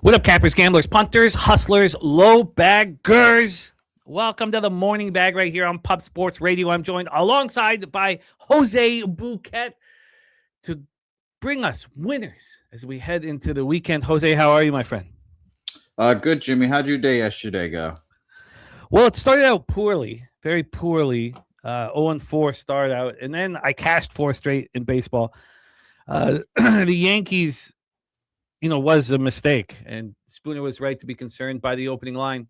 What up, cappers, gamblers, punters, hustlers, low baggers? Welcome to the morning bag right here on Pub Sports Radio. I'm joined alongside by Jose Bouquet to bring us winners as we head into the weekend. Jose, how are you, my friend? Good, Jimmy. How'd your day yesterday go? Well, it started out poorly, very poorly. 0-4 start out, and then I cashed 4 straight in baseball. The Yankees, was a mistake, and Spooner was right to be concerned by the opening line,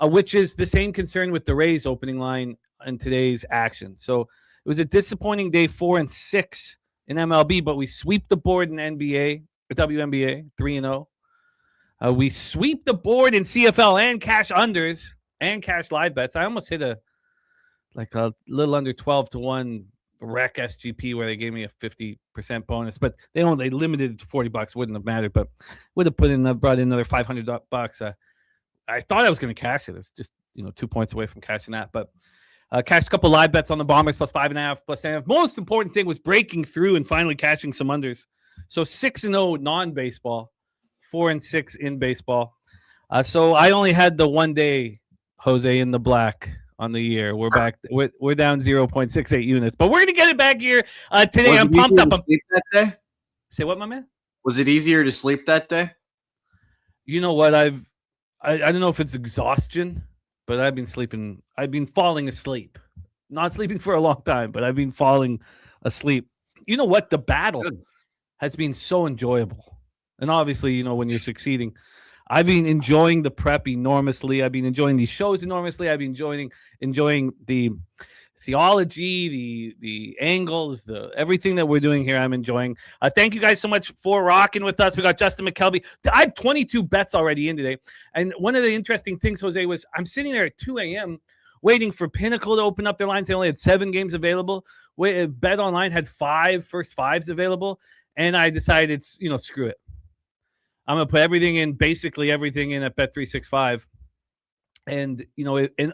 which is the same concern with the Rays opening line in today's action. So it was a disappointing day, 4-6 in MLB, but we sweep the board in NBA, WNBA, 3-0. We sweep the board in CFL and cash unders and cash live bets. I almost hit a little under 12-1 rec SGP where they gave me a 50% bonus, but they limited it to $40. Wouldn't have mattered, but would have brought in another $500. I thought I was going to cash it. It was just 2 points away from cashing that, but cashed a couple live bets on the Bombers plus 5.5 plus 10.5. Most important thing was breaking through and finally catching some unders. So 6-0 non-baseball, 4-6 in baseball. So I only had the one day, Jose, in the black on the year. We're back. We're down 0.68 units, but we're gonna get it back here today. I'm pumped up. Sleep that day? Say what, my man? Was it easier to sleep that day? You know what? I don't know if it's exhaustion, but I've been sleeping. I've been falling asleep. Not sleeping for a long time, but I've been falling asleep. You know what? The battle has been so enjoyable, and obviously, when you're succeeding. I've been enjoying the prep enormously. I've been enjoying these shows enormously. I've been enjoying the theology, the angles, the everything that we're doing here. I'm enjoying. Thank you guys so much for rocking with us. We got Justin McKelvey. I have 22 bets already in today. And one of the interesting things, Jose, was I'm sitting there at 2 a.m. waiting for Pinnacle to open up their lines. They only had 7 games available. Bet Online had 5 first 5s available. And I decided, screw it. I'm going to put basically everything in at Bet365. And,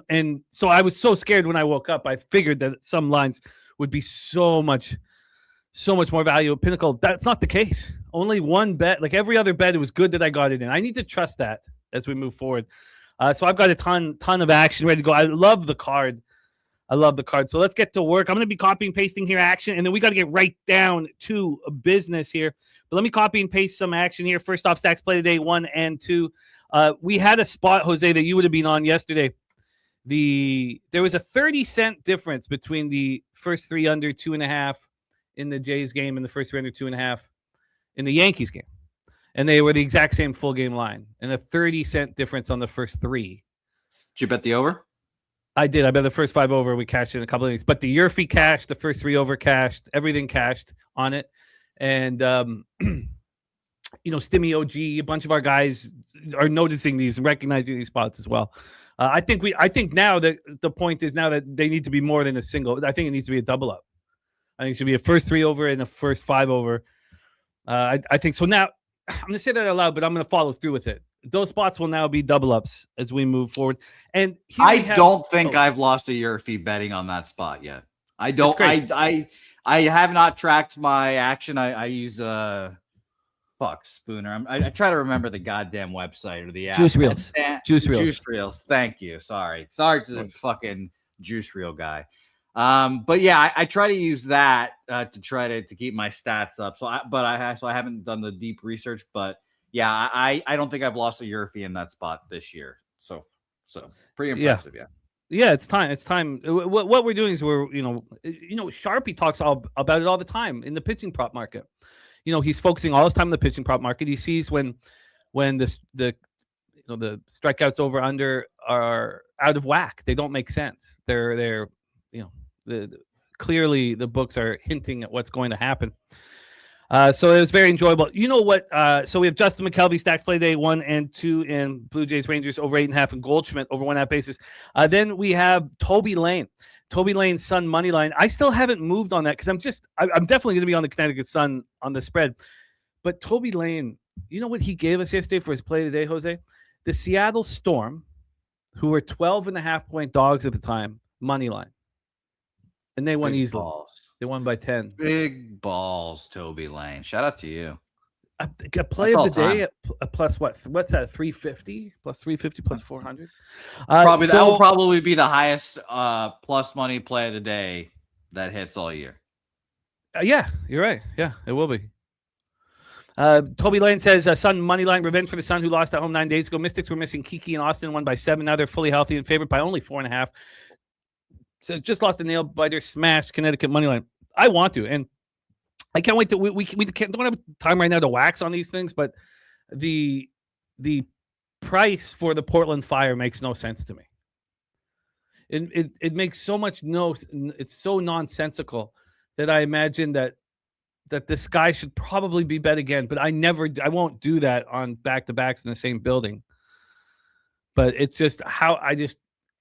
and so I was so scared when I woke up. I figured that some lines would be so much more value at Pinnacle. That's not the case. Only one bet, like every other bet, it was good that I got it in. I need to trust that as we move forward. So I've got a ton of action ready to go. I love the card. So let's get to work. I'm going to be copying and pasting here action, and then we got to get right down to business here. But let me copy and paste some action here. First off, stacks play today 1 and 2. We had a spot, Jose, that you would have been on yesterday. There was a 30-cent difference between the first 3 under 2.5 in the Jays game and the first 3 under 2.5 in the Yankees game. And they were the exact same full game line, and a 30-cent difference on the first 3. Did you bet the over? I did. I bet the first 5 over. We cashed in a couple of things, but the Yurfie cashed, the first 3 over cashed, everything cashed on it. And, Stimmy OG, a bunch of our guys are noticing these and recognizing these spots as well. I think now that the point is now that they need to be more than a single. I think it needs to be a double up. I think it should be a first 3 over and a first 5 over. I think so. Now I'm going to say that out loud, but I'm going to follow through with it. Those spots will now be double ups as we move forward. And I don't think I've lost a Yurfie betting on that spot yet. I don't. I have not tracked my action. I use Spooner. I try to remember the goddamn website or the app. Juice Reels. Juice Reels. Thank you. Sorry to the fucking Juice Reel guy. But yeah, I try to use that to try to keep my stats up. So I haven't done the deep research, but yeah, I don't think I've lost a Yurfie in that spot this year. So pretty impressive. Yeah, it's time. It's time. What we're doing is Sharpie talks about it all the time in the pitching prop market. He's focusing all his time on the pitching prop market. He sees when the strikeouts over under are out of whack. They don't make sense. They're clearly the books are hinting at what's going to happen. So it was very enjoyable. You know what? So we have Justin McKelvey, stacks play day 1 and 2 in Blue Jays Rangers over 8.5 and Goldschmidt over 1.5 basis. Then we have Toby Lane. Toby Lane Sun money line. I still haven't moved on that because I'm definitely going to be on the Connecticut Sun on the spread. But Toby Lane, you know what he gave us yesterday for his play today, Jose? The Seattle Storm, who were 12.5-point dogs at the time, money line. And they won easily. Balls. They won by 10. Big balls, Toby Lane. Shout out to you. A play That's of the all day time. at plus what? What's that? 350 plus 350 plus 400. Probably that will So probably be the highest plus money play of the day that hits all year. yeah, you're right. Yeah, it will be. Toby Lane says, Sun money line revenge for the Sun who lost at home 9 days ago. Mystics were missing Kiki and Austin, won by 7. Now they're fully healthy and favored by only 4.5. Says just lost a nail biter, smashed Connecticut money line. I want to, and I can't wait to. We don't have time right now to wax on these things, but the price for the Portland Fire makes no sense to me. It makes so much it's so nonsensical that I imagine that this guy should probably be bet again, but I won't do that on back-to-backs in the same building. But it's just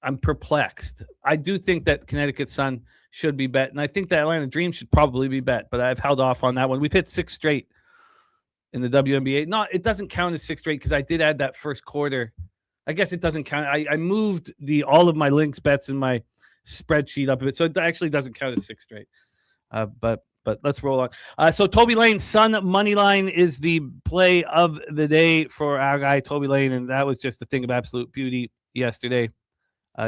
I'm perplexed. I do think that Connecticut Sun should be bet, and I think that Atlanta Dream should probably be bet, but I've held off on that one. We've hit 6 straight in the WNBA. It doesn't count as 6 straight because I did add that first quarter. I guess it doesn't count. I moved all of my links bets in my spreadsheet up a bit, so it actually doesn't count as 6 straight. But let's roll on. So Toby Lane, Sun money line is the play of the day for our guy Toby Lane, and that was just a thing of absolute beauty yesterday.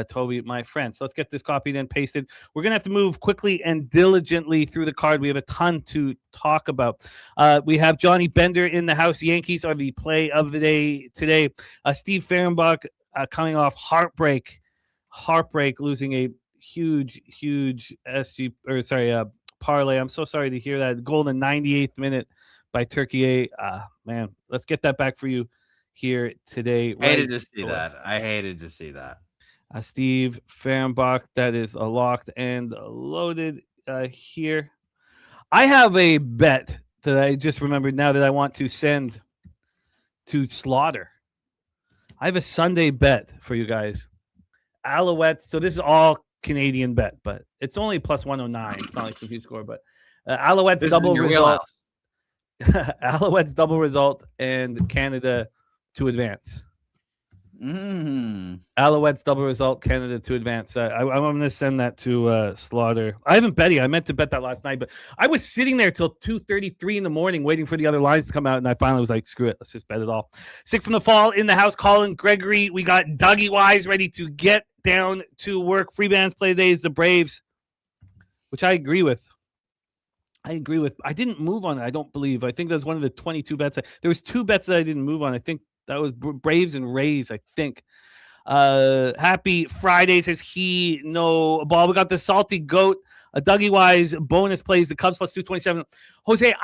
Toby, my friend. So let's get this copied and pasted. We're going to have to move quickly and diligently through the card. We have a ton to talk about. We have Johnny Bender in the house. Yankees are the play of the day today. Steve Fehrenbach coming off heartbreak, losing a huge parlay. I'm so sorry to hear that. Goal in the 98th minute by Turkey. Man, let's get that back for you here today. I hated to see that. Steve Fehrenbach, that is locked and loaded here. I have a bet that I just remembered now that I want to send to Slaughter. I have a Sunday bet for you guys. Alouettes. So this is all Canadian bet, but it's only plus 109. It's not like some huge score, but Alouettes double result. Alouettes double result and Canada to advance. Alouettes double result, Canada to advance. I'm going to send that to Slaughter. I haven't bet it. I meant to bet that last night, but I was sitting there till 2:33 in the morning waiting for the other lines to come out, and I finally was like, screw it. Let's just bet it all. Sick from the fall in the house, Colin Gregory. We got Dougie Wise ready to get down to work. Free bands play today is the Braves, which I agree with. I didn't move on it, I don't believe. I think that was one of the 22 bets. There was 2 bets that I didn't move on. I think that was Braves and Rays, I think. Happy Friday, says he. No ball. We got the Salty Goat. A Dougie Wise bonus plays the Cubs plus 227. Jose,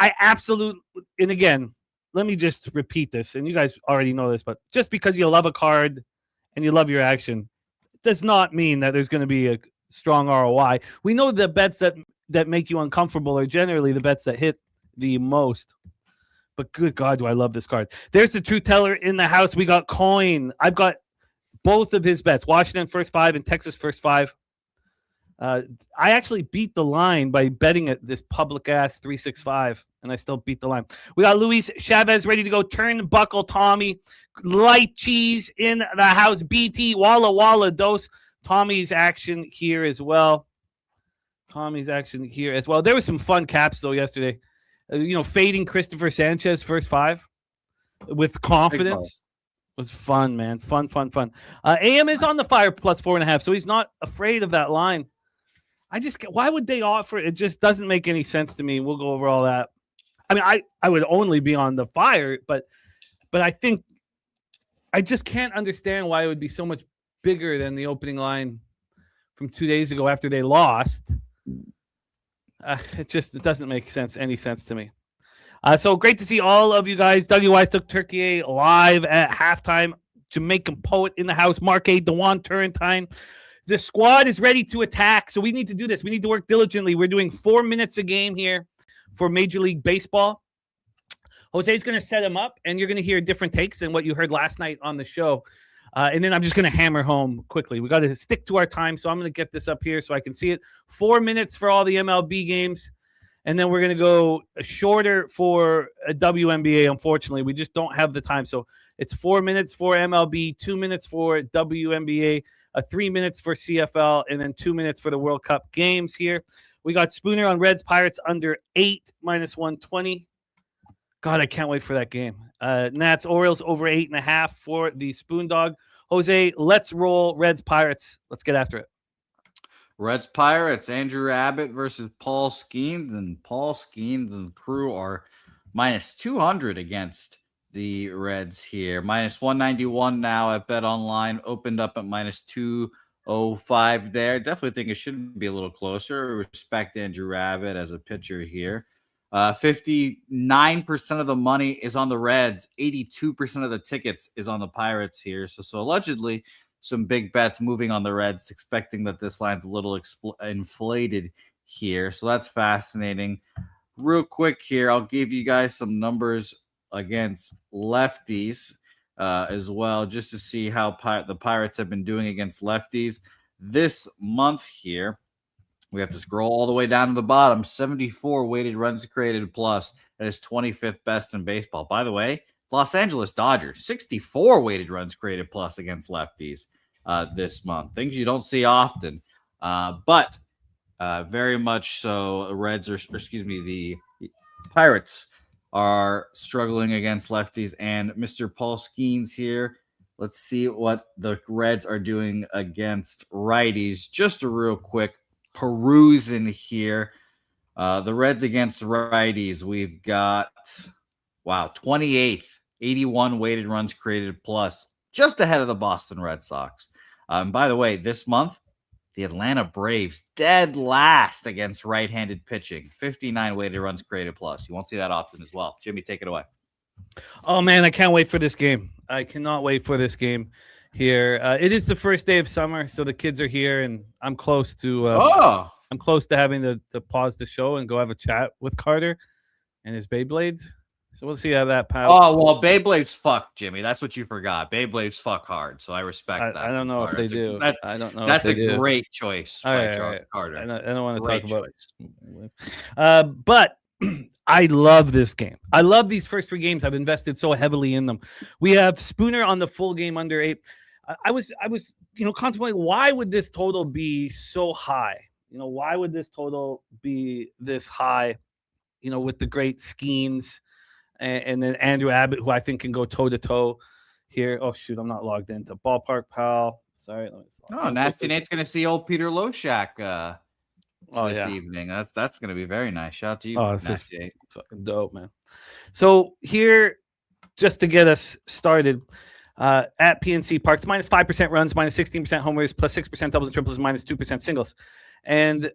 and again, let me just repeat this, and you guys already know this, but just because you love a card and you love your action does not mean that there's going to be a strong ROI. We know the bets that make you uncomfortable are generally the bets that hit the most. But good God, do I love this card. There's the truth teller in the house. We got Coin. I've got both of his bets, Washington first 5 and Texas first 5. I actually beat the line by betting at this public ass 365, and I still beat the line. We got Luis Chavez ready to go. Turnbuckle Tommy. Light cheese in the house. BT Walla Walla Dose. Tommy's action here as well. There was some fun caps, though, yesterday. Fading Christopher Sanchez first 5 with confidence was fun, man. Fun. AM is on the Fire plus 4.5, so he's not afraid of that line. Why would they offer it? It just doesn't make any sense to me. We'll go over all that. I mean, I would only be on the Fire, but I think I just can't understand why it would be so much bigger than the opening line from 2 days ago after they lost. It doesn't make any sense to me. So great to see all of you guys. Dougie Wise took Turkey live at halftime. Jamaican Poet in the house. Marquade, Dewan Turrentine. The squad is ready to attack, so we need to do this. We need to work diligently. We're doing 4 minutes a game here for Major League Baseball. Jose's going to set him up, and you're going to hear different takes than what you heard last night on the show. And then I'm just going to hammer home quickly. We got to stick to our time, so I'm going to get this up here so I can see it. 4 minutes for all the MLB games, and then we're going to go shorter for a WNBA. Unfortunately, we just don't have the time. So it's 4 minutes for MLB, 2 minutes for WNBA, 3 minutes for CFL, and then 2 minutes for the World Cup games here. We got Spooner on Reds Pirates under 8 minus 120. God, I can't wait for that game. Nats Orioles over 8.5 for the Spoon Dog. Jose, let's roll Reds Pirates. Let's get after it. Reds Pirates, Andrew Abbott versus Paul Skeens, and Paul Skeens and the crew are minus 200 against the Reds here. Minus 191 now at Bet Online, opened up at minus 205 there. Definitely think it should be a little closer. Respect Andrew Abbott as a pitcher here. 59% of the money is on the Reds. 82% of the tickets is on the Pirates here. So allegedly, some big bets moving on the Reds, expecting that this line's a little inflated here. So that's fascinating. Real quick here, I'll give you guys some numbers against lefties as well, just to see how the Pirates have been doing against lefties this month here. We have to scroll all the way down to the bottom. 74 weighted runs created plus. That is 25th best in baseball. By the way, Los Angeles Dodgers, 64 weighted runs created plus against lefties this month. Things you don't see often. But very much so, the Pirates are struggling against lefties. And Mr. Paul Skeens here, let's see what the Reds are doing against righties. Just a real quick perusing here. The Reds against righties, we've got 28th, 81 weighted runs created plus, just ahead of the Boston Red Sox. By the way, this month the Atlanta Braves dead last against right-handed pitching, 59 weighted runs created plus. You won't see that often as well. Jimmy, take it away. Oh man, I can't wait for this game. I cannot wait for this game here. It is the first day of summer, so the kids are here, and I'm close to having to pause the show and go have a chat with Carter and his Beyblades. So we'll see how that pals. Oh, well, Beyblades fuck, Jimmy. That's what you forgot. Beyblades fuck hard, so I respect that. I don't know if they do. I don't know. That's a great choice by Carter. I don't want to talk about it. But I love this game. I love these first three games. I've invested so heavily in them. We have Spooner on the full game under 8. I was contemplating, why would this total be so high? Why would this total be this high? With the great Skeens and then Andrew Abbott, who I think can go toe to toe here. Oh shoot, I'm not logged into Ballpark Pal. Sorry. Nasty Nate's gonna see old Peter Loshak this evening. That's gonna be very nice. Shout out to you. Oh, this is fucking dope, man. So here, just to get us started, at PNC Park, it's minus 5% runs, minus 16% homers, plus 6% doubles and triples, minus 2% singles. And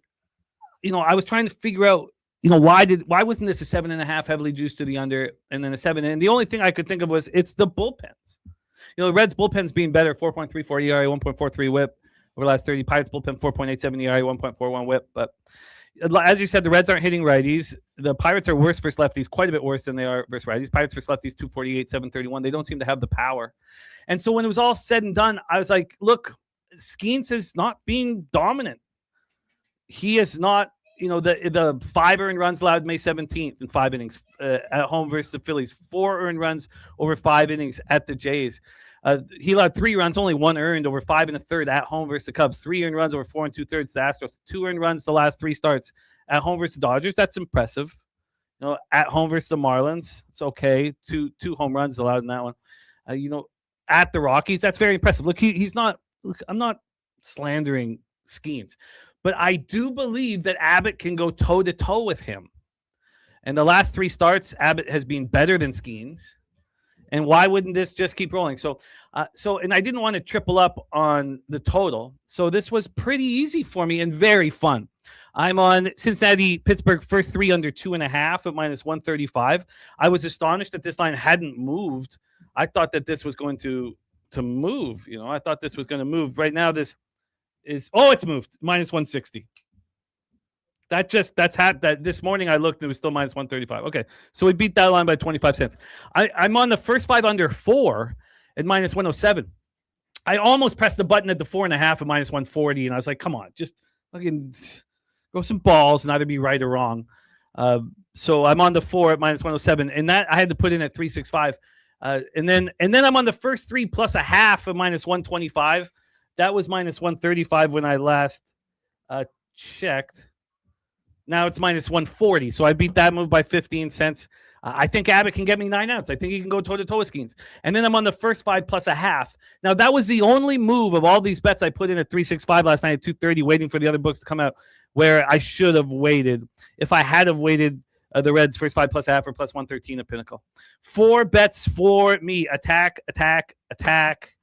I was trying to figure out, why wasn't this a 7.5 heavily juiced to the under and then a 7? And the only thing I could think of was it's the bullpens. The Reds bullpens being better, 4.34 ERA, 1.43 WHIP over the last 30. Pirates bullpen 4.87 ERA, 1.41 WHIP. But as you said, the Reds aren't hitting righties. The Pirates are worse versus lefties, quite a bit worse than they are versus righties. Pirates versus lefties 248, 731. They don't seem to have the power. And so when it was all said and done, I was like, look, Skeens is not being dominant. He is not. The 5 earned runs allowed May 17th in 5 innings at home versus the Phillies. 4 earned runs over 5 innings at the Jays. He allowed 3 runs, only 1 earned over 5 1/3 at home versus the Cubs. 3 earned runs over 4 2/3 the Astros. 2 earned runs the last 3 starts at home versus the Dodgers. That's impressive. At home versus the Marlins, it's okay. Two home runs allowed in that one. At the Rockies, that's very impressive. Look, he's not. Look, I'm not slandering Skeens. But I do believe that Abbott can go toe-to-toe with him. And the last 3 starts, Abbott has been better than Skeens. And why wouldn't this just keep rolling? So and I didn't want to triple up on the total. So this was pretty easy for me and very fun. I'm on Cincinnati, Pittsburgh, first 3 under 2.5 at minus 135. I was astonished that this line hadn't moved. I thought that this was going to move. I thought this was going to move. Right now, it's moved minus 160. That this morning I looked and it was still minus 135. Okay, so we beat that line by 25 cents. I'm on the first 5 under 4 at minus 107. I almost pressed the button at the 4.5 at minus 140, and I was like, come on, just fucking go some balls and either be right or wrong. So I'm on the 4 at minus 107, and that I had to put in at 365. And then I'm on the first 3 plus a half at minus 125. That was minus 135 when I last checked. Now it's minus 140. So I beat that move by 15 cents. I think Abbott can get me 9 outs. I think he can go toe-to-toe with Skeens. And then I'm on the first 5 plus a half. Now, that was the only move of all these bets I put in at 365 last night at 230, waiting for the other books to come out, where I should have waited. If I had have waited the Reds first 5 plus a half or plus 113 at Pinnacle. 4 bets for me. Attack, attack, attack.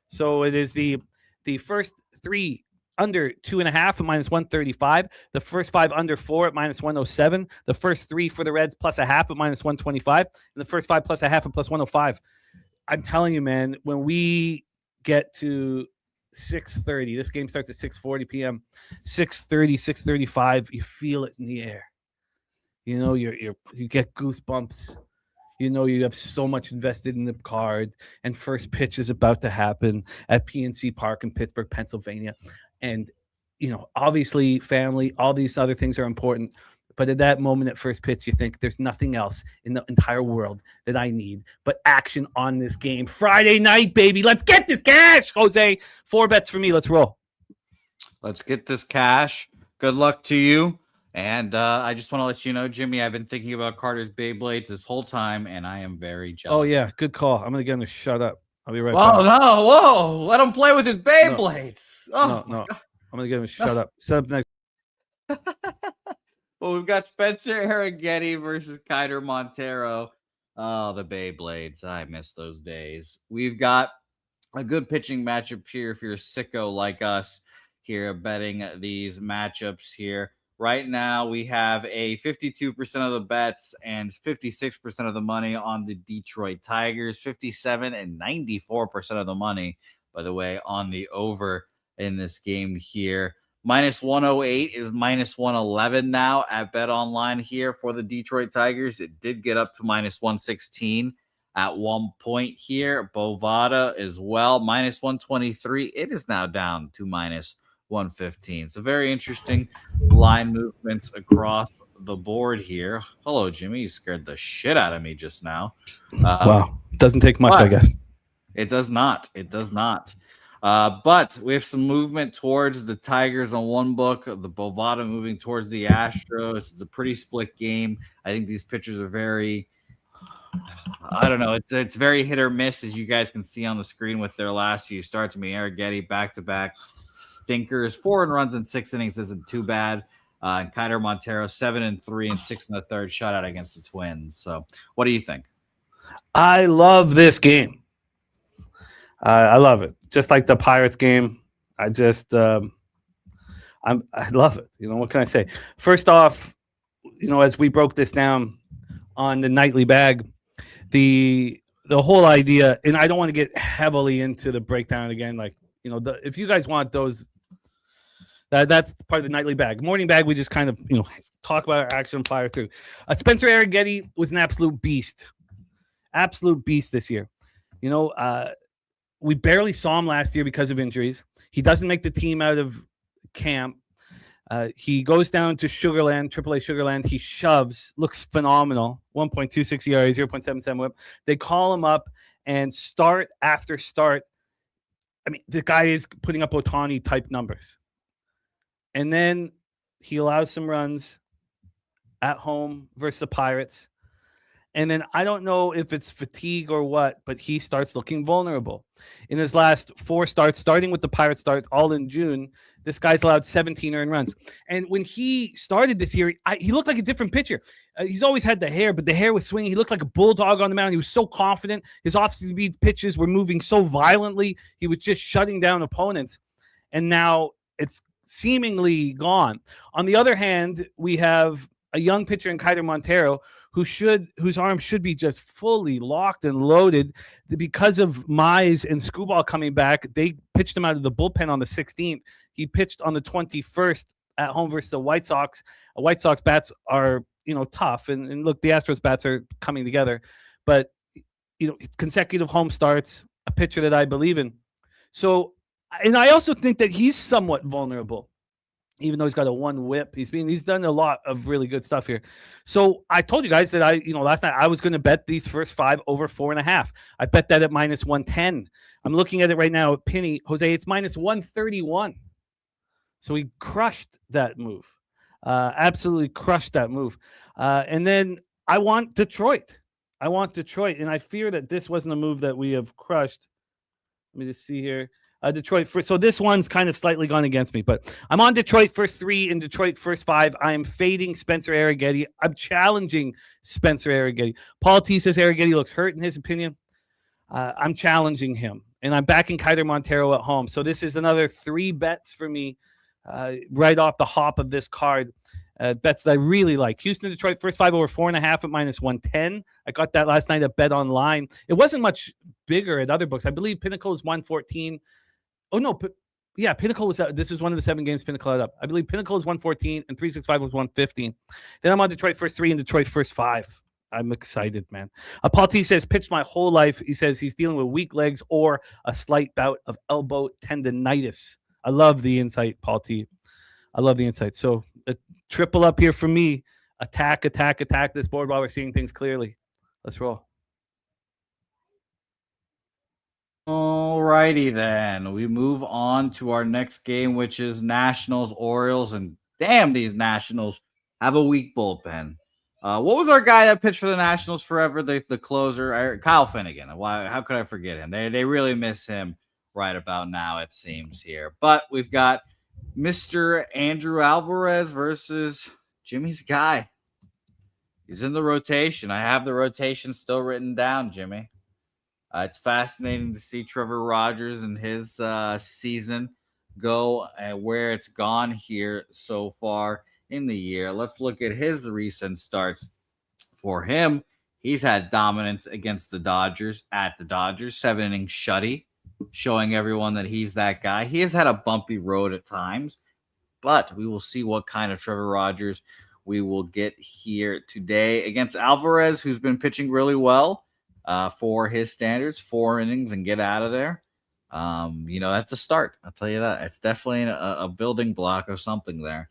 So it is the first 3 under 2.5 at minus 135. The first 5 under 4 at minus 107. The first 3 for the Reds plus a half at minus 125. And the first 5 plus a half at plus 105. I'm telling you, man, when we get to 6:30, this game starts at 6:40 p.m. 6:30, 6:35, you feel it in the air. You know, you get goosebumps. You know, you have so much invested in the card, and first pitch is about to happen at PNC Park in Pittsburgh, Pennsylvania. And, you know, obviously family, all these other things are important. But at that moment at first pitch, you think there's nothing else in the entire world that I need but action on this game. Friday night, baby. Let's get this cash, Jose. 4 bets for me. Let's roll. Let's get this cash. Good luck to you. And I just want to let you know, Jimmy, I've been thinking about Carter's Beyblades this whole time, and I am very jealous. Oh, yeah. Good call. I'm going to get him to shut up. I'll be right back. Oh, no. Whoa. Let him play with his Beyblades. No. I'm going to get him to shut up. Set up next. Well, we've got Spencer Arrighetti versus Kiter Montero. Oh, the Beyblades. I miss those days. We've got a good pitching matchup here if you're a sicko like us here betting these matchups here. Right now, we have a 52% of the bets and 56% of the money on the Detroit Tigers, 57 and 94% of the money, by the way, on the over in this game here. Minus 108 is minus 111 now at Bet Online here for the Detroit Tigers. It did get up to minus 116 at one point here. Bovada as well, minus 123. It is now down to minus 115. So very interesting line movements across the board here. Hello, Jimmy. You scared the shit out of me just now. Wow. Doesn't take much, I guess. It does not. It does not. But we have some movement towards the Tigers on one book, the Bovada moving towards the Astros. It's a pretty split game. I think these pitchers are very, I don't know. It's very hit or miss, as you guys can see on the screen with their last few starts. I mean, Arrighetti back-to-back stinkers. 4 runs in 6 innings isn't too bad. And Kiter Montero 7 and 3 and 6 1/3 shutout against the Twins. So, what do you think? I love this game. I love it. Just like the Pirates game. I love it. You know, what can I say? First off, you know, as we broke this down on the nightly bag, the whole idea, and I don't want to get heavily into the breakdown again. Like, you know, if you guys want those, that's part of the nightly bag. Morning bag, we just kind of, you know, talk about our action and fire through. Spencer Arrighetti was an absolute beast this year. You know, we barely saw him last year because of injuries. He doesn't make the team out of camp. He goes down to Sugarland, AAA Sugarland. He shoves, looks phenomenal. 1.26 ERA, 0.77 whip. They call him up, and start after start, I mean, the guy is putting up Ohtani-type numbers. And then he allows some runs at home versus the Pirates. And then I don't know if it's fatigue or what, but he starts looking vulnerable. In his last 4 starts, starting with the Pirates start all in June, this guy's allowed 17 earned runs. And when he started this year, he looked like a different pitcher. He's always had the hair, but the hair was swinging. He looked like a bulldog on the mound. He was so confident. His off-speed pitches were moving so violently. He was just shutting down opponents. And now it's seemingly gone. On the other hand, we have a young pitcher in Kiter Montero whose arm should be just fully locked and loaded. Because of Mize and Screwball coming back, they pitched him out of the bullpen on the 16th. He pitched on the 21st at home versus the White Sox. White Sox bats are, you know, tough. And look, the Astros bats are coming together. But, you know, consecutive home starts, a pitcher that I believe in. So, and I also think that he's somewhat vulnerable. Even though he's got a 1 whip, he's done a lot of really good stuff here. So I told you guys that last night I was going to bet these first 5 over 4.5. I bet that at minus 110. I'm looking at it right now at Penny. Jose, it's minus 131. So he crushed that move. Absolutely crushed that move. And then I want Detroit. And I fear that this wasn't a move that we have crushed. Let me just see here. Detroit first. So this one's kind of slightly gone against me, but I'm on Detroit first 3 and Detroit first 5. I am fading Spencer Arrighetti. I'm challenging Spencer Arrighetti. Paul T says Arrighetti looks hurt in his opinion. I'm challenging him, and I'm backing Kiter Montero at home. So this is another 3 bets for me right off the hop of this card. Bets that I really like. Houston, Detroit, first 5 over 4.5 at -110. I got that last night at Bet Online. It wasn't much bigger at other books. I believe Pinnacle is 114. Oh, no. Yeah, Pinnacle was this is one of the 7 games Pinnacle had up. I believe Pinnacle is 114 and 365 was 115. Then I'm on Detroit first 3 and Detroit first 5. I'm excited, man. Paul T says, pitched my whole life. He says he's dealing with weak legs or a slight bout of elbow tendonitis. I love the insight, Paul T. I love the insight. So a triple up here for me. Attack this board while we're seeing things clearly. Let's roll. All righty then. We move on to our next game, which is Nationals Orioles. And damn, these Nationals have a weak bullpen. What was our guy that pitched for the Nationals forever? The closer, Kyle Finnegan. Why? How could I forget him? They really miss him right about now, it seems here. But we've got Mr. Andrew Alvarez versus Jimmy's guy. He's in the rotation. I have the rotation still written down, Jimmy. It's fascinating to see Trevor Rogers and his season go and where it's gone here so far in the year. Let's look at his recent starts. For him, he's had dominance against the Dodgers at the Dodgers, 7-inning shutty, showing everyone that he's that guy. He has had a bumpy road at times, but we will see what kind of Trevor Rogers we will get here today against Alvarez, who's been pitching really well for his standards, 4 innings and get out of there. That's a start. I'll tell you that. It's definitely a building block of something there.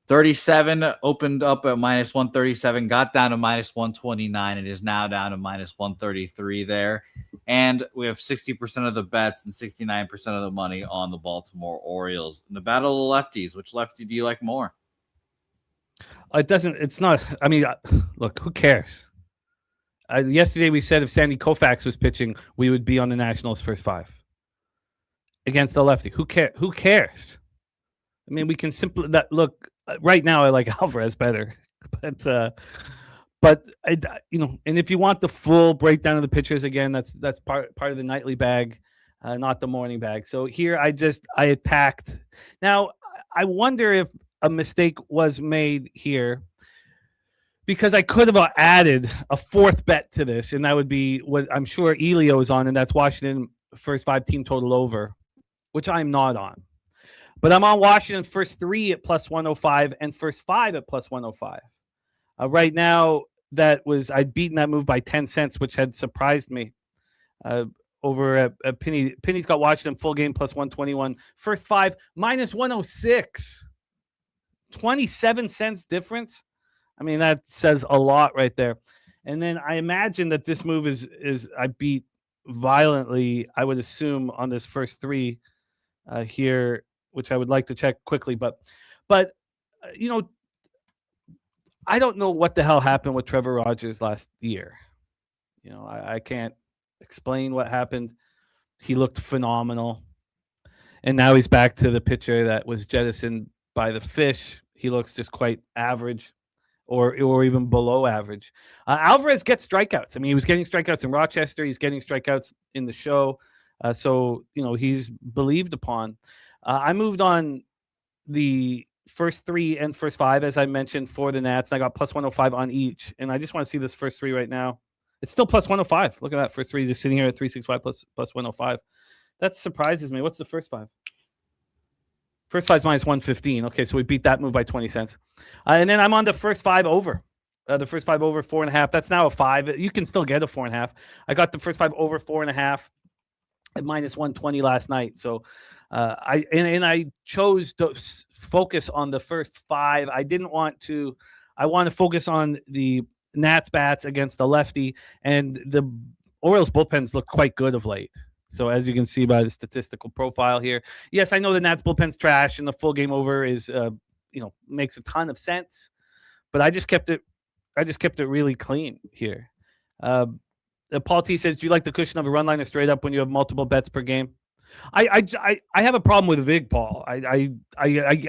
37 opened up at -137, got down to -129. It is now down to -133 there. And we have 60% of the bets and 69% of the money on the Baltimore Orioles. In the battle of the lefties, which lefty do you like more? It's not. I mean, look, who cares? Yesterday we said if Sandy Koufax was pitching, we would be on the Nationals first 5 against the lefty. Who cares? I mean, we can simply look. Right now, I like Alvarez better, but and if you want the full breakdown of the pitchers again, that's part of the nightly bag, not the morning bag. So here I attacked. Now I wonder if a mistake was made here because I could have added a 4th bet to this, and that would be what I'm sure Elio is on, and that's Washington first 5 team total over, which I'm not on. But I'm on Washington first 3 at +105 and first 5 at +105. Right now, I'd beaten that move by 10 cents, which had surprised me. Over at Penny. Penny's got Washington full game +121. First 5 -106. 27 cents difference. I mean, that says a lot right there. And then I imagine that this move is I beat violently, I would assume, on this first 3 here, which I would like to check quickly. But I don't know what the hell happened with Trevor Rogers last year. I can't explain what happened. He looked phenomenal. And now he's back to the pitcher that was jettisoned by the fish. He looks just quite average or even below average. Alvarez gets strikeouts. I mean, he was getting strikeouts in Rochester. He's getting strikeouts in the show. So he's believed upon. I moved on the first 3 and first 5, as I mentioned, for the Nats. And I got +105 on each. And I just want to see this first 3 right now. It's still +105. Look at that. First 3 just sitting here at 365 plus 105. That surprises me. What's the first 5? First 5 is -115. Okay, so we beat that move by 20 cents. And then I'm on the first 5 over. The first 5 over 4.5. That's now a 5. You can still get a 4.5. I got the first 5 over 4.5 at -120 last night. So I chose to focus on the first 5. I want to focus on the Nats bats against the lefty, and the Orioles bullpens look quite good of late. So as you can see by the statistical profile here, yes, I know the Nats bullpen's trash, and the full game over is makes a ton of sense. But I just kept it just kept it really clean here. Paul T says, "Do you like the cushion of a run line or straight up when you have multiple bets per game?" I have a problem with Vig, Paul. I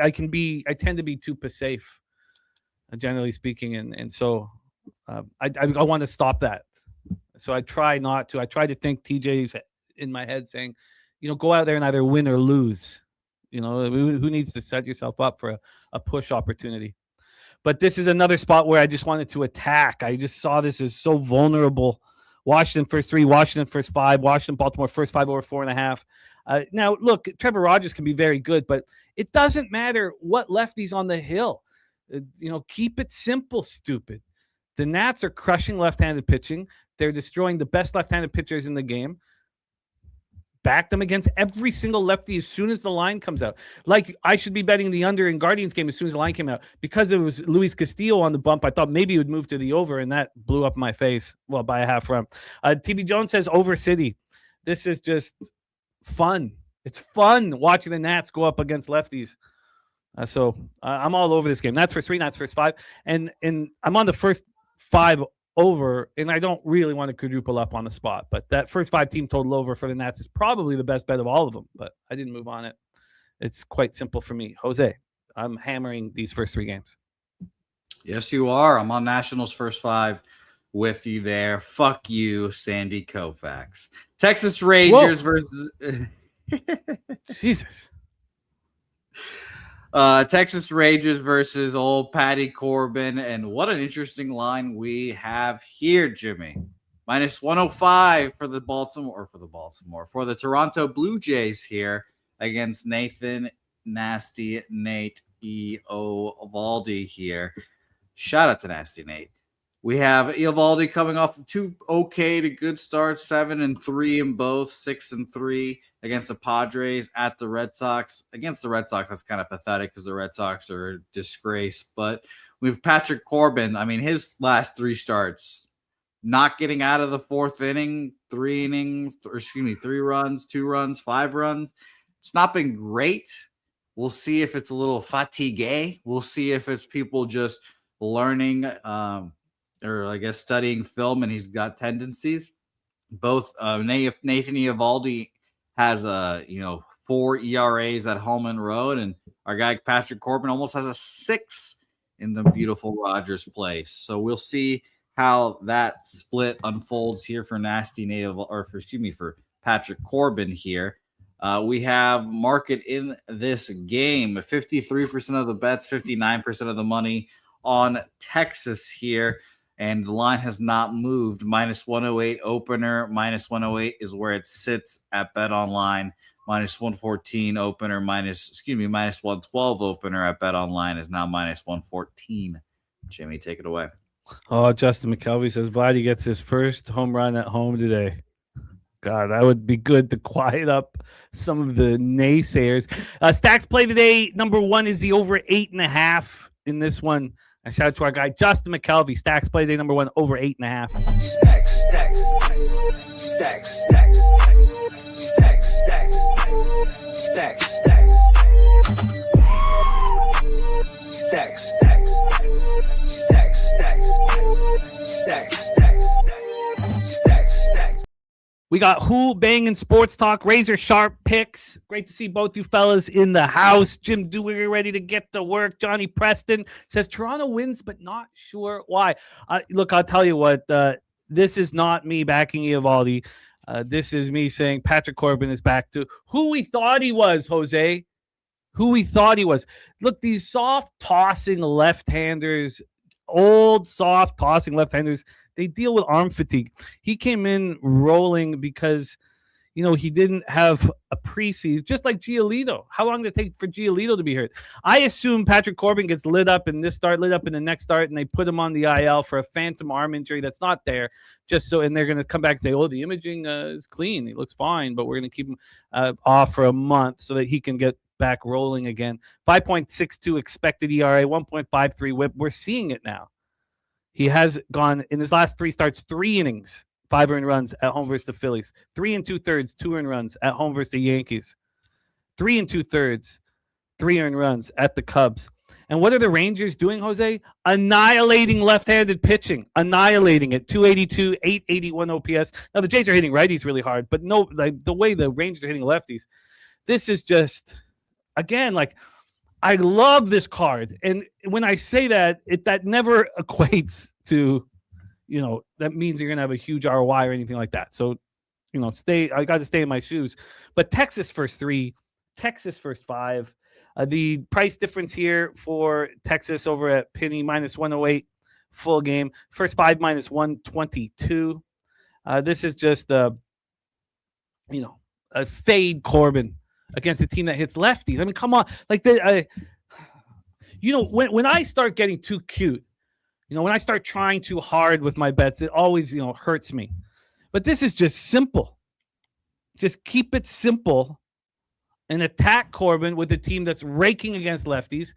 tend to be too safe, generally speaking, and so I want to stop that. So I try not to. I try to think TJ's in my head saying, go out there and either win or lose. Who needs to set yourself up for a push opportunity? But this is another spot where I just wanted to attack. I just saw this as so vulnerable. Washington first 3, Washington first 5, Washington, Baltimore first 5 over 4.5. Now, look, Trevor Rogers can be very good, but it doesn't matter what lefty's on the hill. Keep it simple, stupid. The Nats are crushing left-handed pitching. They're destroying the best left-handed pitchers in the game. Back them against every single lefty as soon as the line comes out. Like, I should be betting the under in Guardians game as soon as the line came out. Because it was Luis Castillo on the bump, I thought maybe it would move to the over, and that blew up my face. Well, by a half run. TB Jones says over City. This is just fun. It's fun watching the Nats go up against lefties. So I'm all over this game. Nats first 3, Nats first 5. And I'm on the first 5 over, and I don't really want to quadruple up on the spot, but that first 5 team total over for the Nats is probably the best bet of all of them, but I didn't move on it. It's quite simple for me. Jose, I'm hammering these first 3 games. Yes, you are. I'm on Nationals first 5 with you there. Fuck you, Sandy Koufax. Texas Rangers versus Jesus. Texas Rangers versus old Patty Corbin. And what an interesting line we have here, Jimmy. Minus 105 for the Toronto Blue Jays here against Nathan Nasty Nate Eovaldi here. Shout out to Nasty Nate. We have Eovaldi coming off 2 okay to good starts, 7-3 in both, 6-3 against the Padres at the Red Sox. Against the Red Sox, that's kind of pathetic because the Red Sox are a disgrace. But we have Patrick Corbin. I mean, his last 3 starts, not getting out of the 4th inning, 3 runs, 2 runs, 5 runs. It's not been great. We'll see if it's a little fatigue. We'll see if it's people just learning or I guess studying film, and he's got tendencies. Both Nathan Eovaldi has 4 ERAs at home and road, and our guy Patrick Corbin almost has a 6 in the beautiful Rogers Place. So we'll see how that split unfolds here for for Patrick Corbin here. We have market in this game, 53% of the bets, 59% of the money on Texas here. And the line has not moved. Minus 108 opener. Minus 108 is where it sits at BetOnline. Minus 114 opener. Minus 112 opener at BetOnline is now minus 114. Jimmy, take it away. Oh, Justin McKelvey says Vladdy gets his first home run at home today. God, that would be good to quiet up some of the naysayers. Stacks play today. Number 1 is the over 8.5 in this one. And shout out to our guy, Justin McKelvey. Stacks play day number 1, over 8.5. Stacks. We got Who Banging Sports Talk, razor sharp picks. Great to see both you fellas in the house. Jim Dewey ready to get to work. Johnny Preston says Toronto wins, but not sure why. Look, I'll tell you what. This is not me backing Eovaldi. This is me saying Patrick Corbin is back to who we thought he was, Jose. Who we thought he was. Look, these soft tossing left-handers, old soft tossing left-handers, they deal with arm fatigue. He came in rolling because, he didn't have a preseason, just like Giolito. How long did it take for Giolito to be hurt? I assume Patrick Corbin gets lit up in this start, lit up in the next start, and they put him on the IL for a phantom arm injury that's not there. And they're going to come back and say, oh, the imaging is clean. He looks fine, but we're going to keep him off for a month so that he can get back rolling again. 5.62 expected ERA, 1.53 whip. We're seeing it now. He has gone in his last 3 starts, 3 innings, 5 earned runs at home versus the Phillies. 3 2/3, 2 earned runs at home versus the Yankees. 3 2/3, 3 earned runs at the Cubs. And what are the Rangers doing, Jose? Annihilating left-handed pitching. Annihilating it. 282, 881 OPS. Now, the Jays are hitting righties really hard, but no, like the way the Rangers are hitting lefties, this is just, again, like, I love this card. And when I say that, that never equates to, that means you're going to have a huge ROI or anything like that. So, I got to stay in my shoes. But Texas first 3, Texas first 5. The price difference here for Texas over at Penny -108 full game. First 5 -122. This is just a fade Corbin against a team that hits lefties. I mean, come on. Like, when I start getting too cute, when I start trying too hard with my bets, it always, hurts me. But this is just simple. Just keep it simple and attack Corbin with a team that's raking against lefties.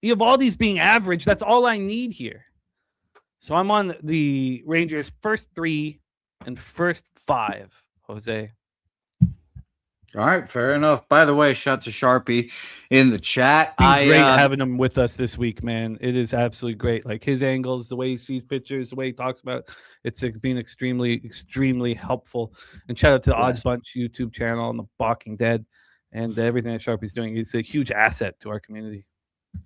You have all these being average. That's all I need here. So I'm on the Rangers first 3 and first 5, Jose. All right, fair enough. By the way, shout to Sharpie in the chat. Great having him with us this week, man. It is absolutely great. Like his angles, the way he sees pictures, the way he talks about it's been extremely, extremely helpful. And shout out to the Odds Bunch YouTube channel and the Walking Dead and everything that Sharpie's doing. It's a huge asset to our community.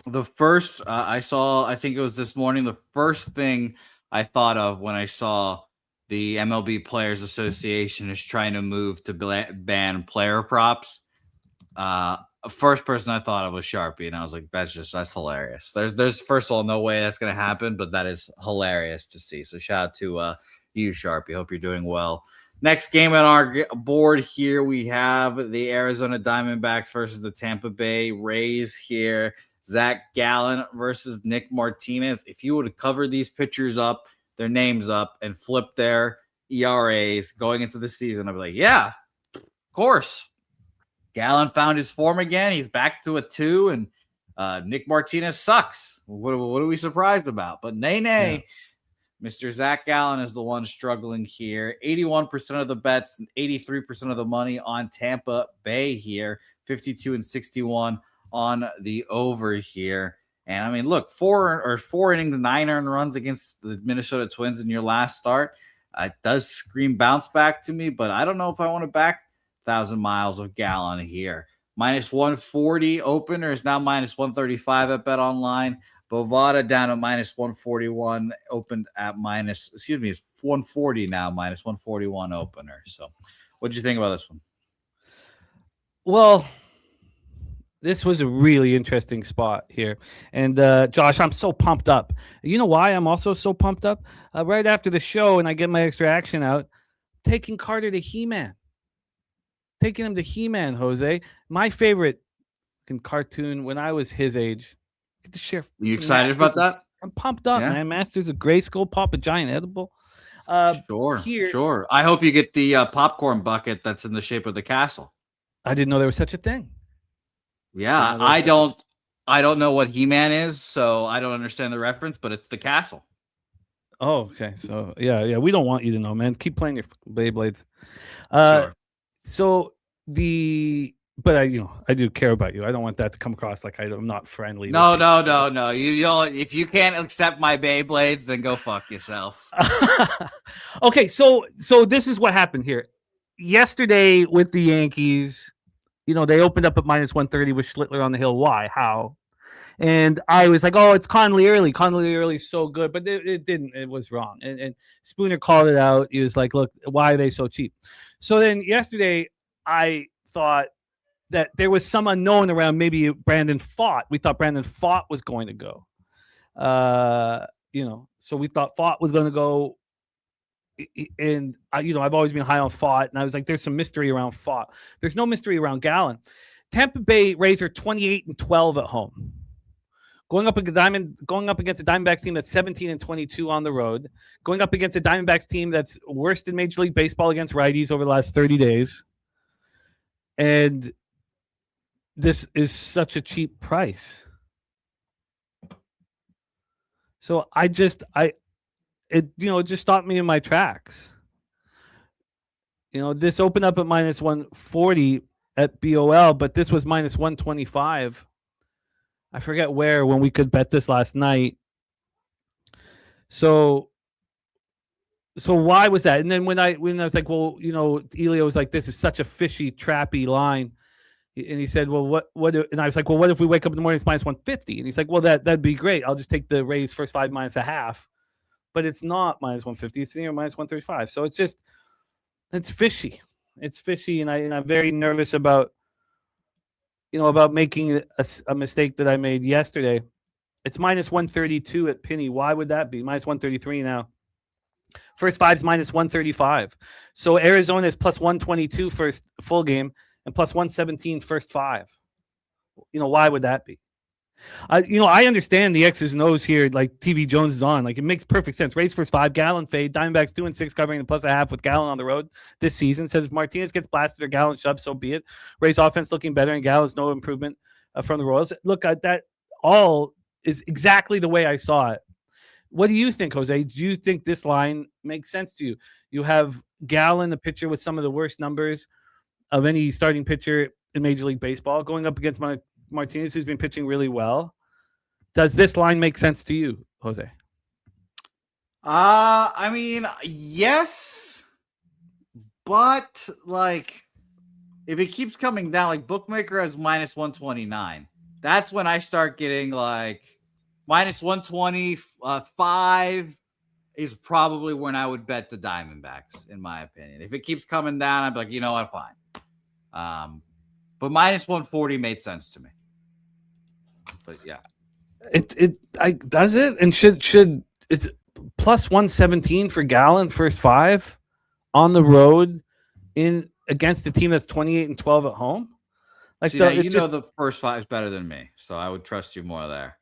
The first I saw, I think it was this morning, the first thing I thought of when I saw the MLB Players Association is trying to move to ban player props. First person I thought of was Sharpie, and I was like, that's hilarious. There's first of all, no way that's going to happen, but that is hilarious to see. So shout out to you, Sharpie. Hope you're doing well. Next game on our board here, we have the Arizona Diamondbacks versus the Tampa Bay Rays here. Zach Gallen versus Nick Martinez. If you would cover these pitchers up, their names up, and flip their ERAs going into the season, I'd be like, yeah, of course. Gallen found his form again. He's back to a 2, and Nick Martinez sucks. What are we surprised about? But nay. Yeah. Mr. Zach Gallen is the one struggling here. 81% of the bets and 83% of the money on Tampa Bay here. 52 and 61 on the over here. And I mean, look, 4 innings, 9 earned runs against the Minnesota Twins in your last start. It does scream bounce back to me, but I don't know if I want to back 1,000 miles of Gallen here. -140 opener is now -135 at Bet Online. Bovada down at -141, opened at it's 140 now, -141 opener. So what did you think about this one? Well, this was a really interesting spot here. And Josh, I'm so pumped up. You know why I'm also so pumped up? Right after the show, and I get my extra action out, taking Carter to He-Man. Taking him to He-Man, Jose. My favorite cartoon when I was his age. Get to share. You excited about that? I'm pumped up, man. Masters of Grayskull, Pop a Giant Edible. Sure. I hope you get the popcorn bucket that's in the shape of the castle. I didn't know there was such a thing. Yeah, I don't know what He-Man is, so I don't understand the reference, but it's the castle. Oh, okay. So yeah, we don't want you to know, man. Keep playing your Beyblades. Sure. So but I do care about you. I don't want that to come across like I'm not friendly. No. You don't. If you can't accept my Beyblades, then go fuck yourself. Okay, so this is what happened here. Yesterday with the Yankees, they opened up at -130 with Schlittler on the hill. Why? How? And I was like, oh, it's Conley Early. Conley Early is so good, but it didn't. It was wrong. And Spooner called it out. He was like, look, why are they so cheap? So then yesterday, I thought that there was some unknown around maybe Brandon Pfaadt. We thought Brandon Pfaadt was going to go. So we thought Pfaadt was going to go. And I've always been high on Pfaadt, and I was like, there's some mystery around Pfaadt. There's no mystery around Gallen. Tampa Bay Rays are 28-12 at home. Going up against a Diamondbacks team that's 17-22 on the road. Going up against a Diamondbacks team that's worst in Major League Baseball against righties over the last 30 days. And this is such a cheap price. So it just stopped me in my tracks. This opened up at -140 at BOL, but this was -125 I forget where when we could bet this last night. So why was that? And then when I was like, well, Elio was like, this is such a fishy, trappy line. And he said, well, and I was like, well, what if we wake up in the morning, it's minus 150? And he's like, well, that'd be great. I'll just take the Rays first 5 minus a half. But it's not minus 150. It's minus 135. So it's fishy. It's fishy. And I'm very nervous about making a mistake that I made yesterday. It's minus 132 at Penny. Why would that be? Minus 133 now. First 5's minus 135. So Arizona is plus 122 first full game and plus 117 first 5. Why would that be? I understand the X's and O's here, like TV Jones is on. Like, it makes perfect sense. Rays first 5, Gallon fade. Diamondbacks 2-6 covering the plus a half with Gallon on the road this season. Says if Martinez gets blasted or Gallon shoved, so be it. Rays offense looking better and Gallon's no improvement from the Royals. Look, that all is exactly the way I saw it. What do you think, Jose? Do you think this line makes sense to you? You have Gallon, the pitcher with some of the worst numbers of any starting pitcher in Major League Baseball, going up against Martinez, who's been pitching really well. Does this line make sense to you, Jose? I mean, yes, but like, if it keeps coming down, like bookmaker has minus 129. That's when I start getting like minus 125 is probably when I would bet the Diamondbacks, in my opinion. If it keeps coming down, I'd be like, you know what, fine. But minus 140 made sense to me. But yeah. Does it? And should is plus 117 for Gallon first 5 on the road in against a team that's 28-12 at home? Like, see, the first 5 is better than me, so I would trust you more there.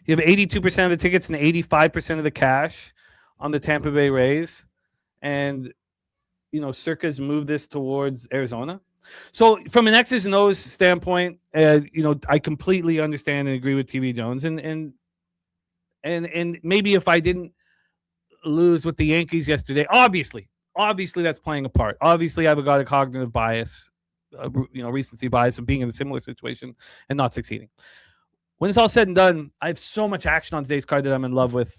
You have 82% of the tickets and 85% of the cash on the Tampa Bay Rays, and Circa's moved this towards Arizona. So from an X's and O's standpoint, I completely understand and agree with TV Jones, and maybe if I didn't lose with the Yankees yesterday, obviously that's playing a part. Obviously, I've got a cognitive bias, recency bias of being in a similar situation and not succeeding. When it's all said and done, I have so much action on today's card that I'm in love with,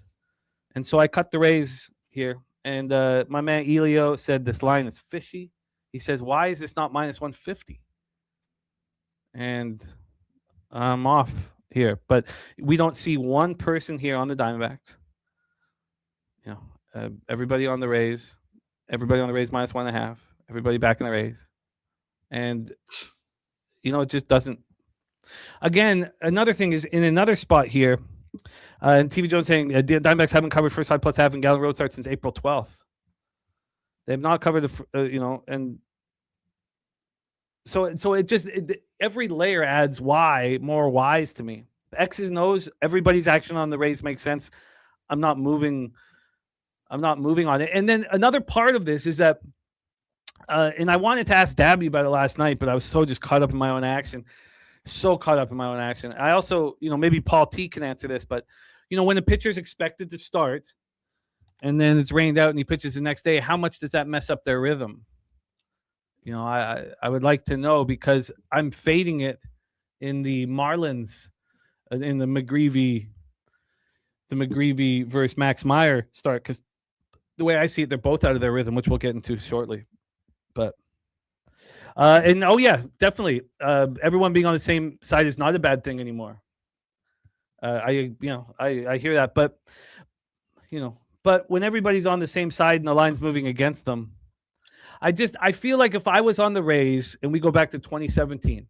and so I cut the Rays here. And my man Elio said this line is fishy. He says, why is this not minus 150? And I'm off here. But we don't see one person here on the Diamondbacks. Everybody on the Rays. Everybody on the Rays minus 1.5. Everybody back in the Rays. And, it just doesn't. Again, another thing is in another spot here, and TV Jones saying the Diamondbacks haven't covered first 5 plus half in Gallon Road Start since April 12th. They've not covered and so it just every layer adds more Y's to me. The X's and O's, everybody's action on the Rays makes sense. I'm not moving on it. And then another part of this is that, and I wanted to ask Dabby about it last night, but I was so just caught up in my own action. I also, maybe Paul T can answer this, but when a pitcher's expected to start and then it's rained out and he pitches the next day, how much does that mess up their rhythm? I would like to know, because I'm fading it in the Marlins, in the McGreevy versus Max Meyer start, because the way I see it, they're both out of their rhythm, which we'll get into shortly. But and definitely, everyone being on the same side is not a bad thing anymore. I hear that, but when everybody's on the same side and the line's moving against them, I feel like if I was on the Rays and we go back to 2017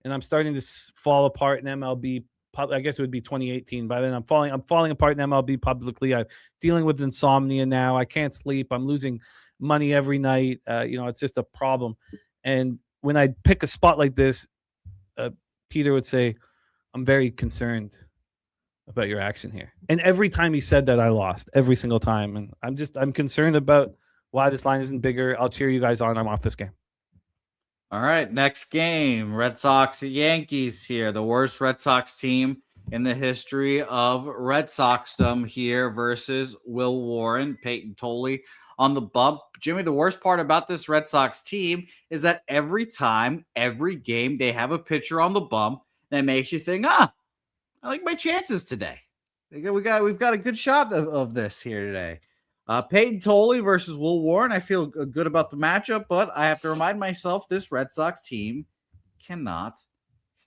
and I'm starting to fall apart in MLB, I guess it would be 2018. By then I'm falling apart in MLB publicly. I'm dealing with insomnia now. I can't sleep. I'm losing money every night. It's just a problem. And when I pick a spot like this, Peter would say, I'm very concerned about your action here. And every time he said that, I lost every single time. And I'm concerned about why this line isn't bigger. I'll cheer you guys on. I'm off this game. All right, next game, Red Sox Yankees here. The worst Red Sox team in the history of Red Soxdom here versus Will Warren, Peyton Tolley on the bump. Jimmy, the worst part about this Red Sox team is that every time, every game, they have a pitcher on the bump that makes you think, I like my chances today. We've got a good shot of this here today. Peyton Tolley versus Will Warren. I feel good about the matchup, but I have to remind myself this Red Sox team cannot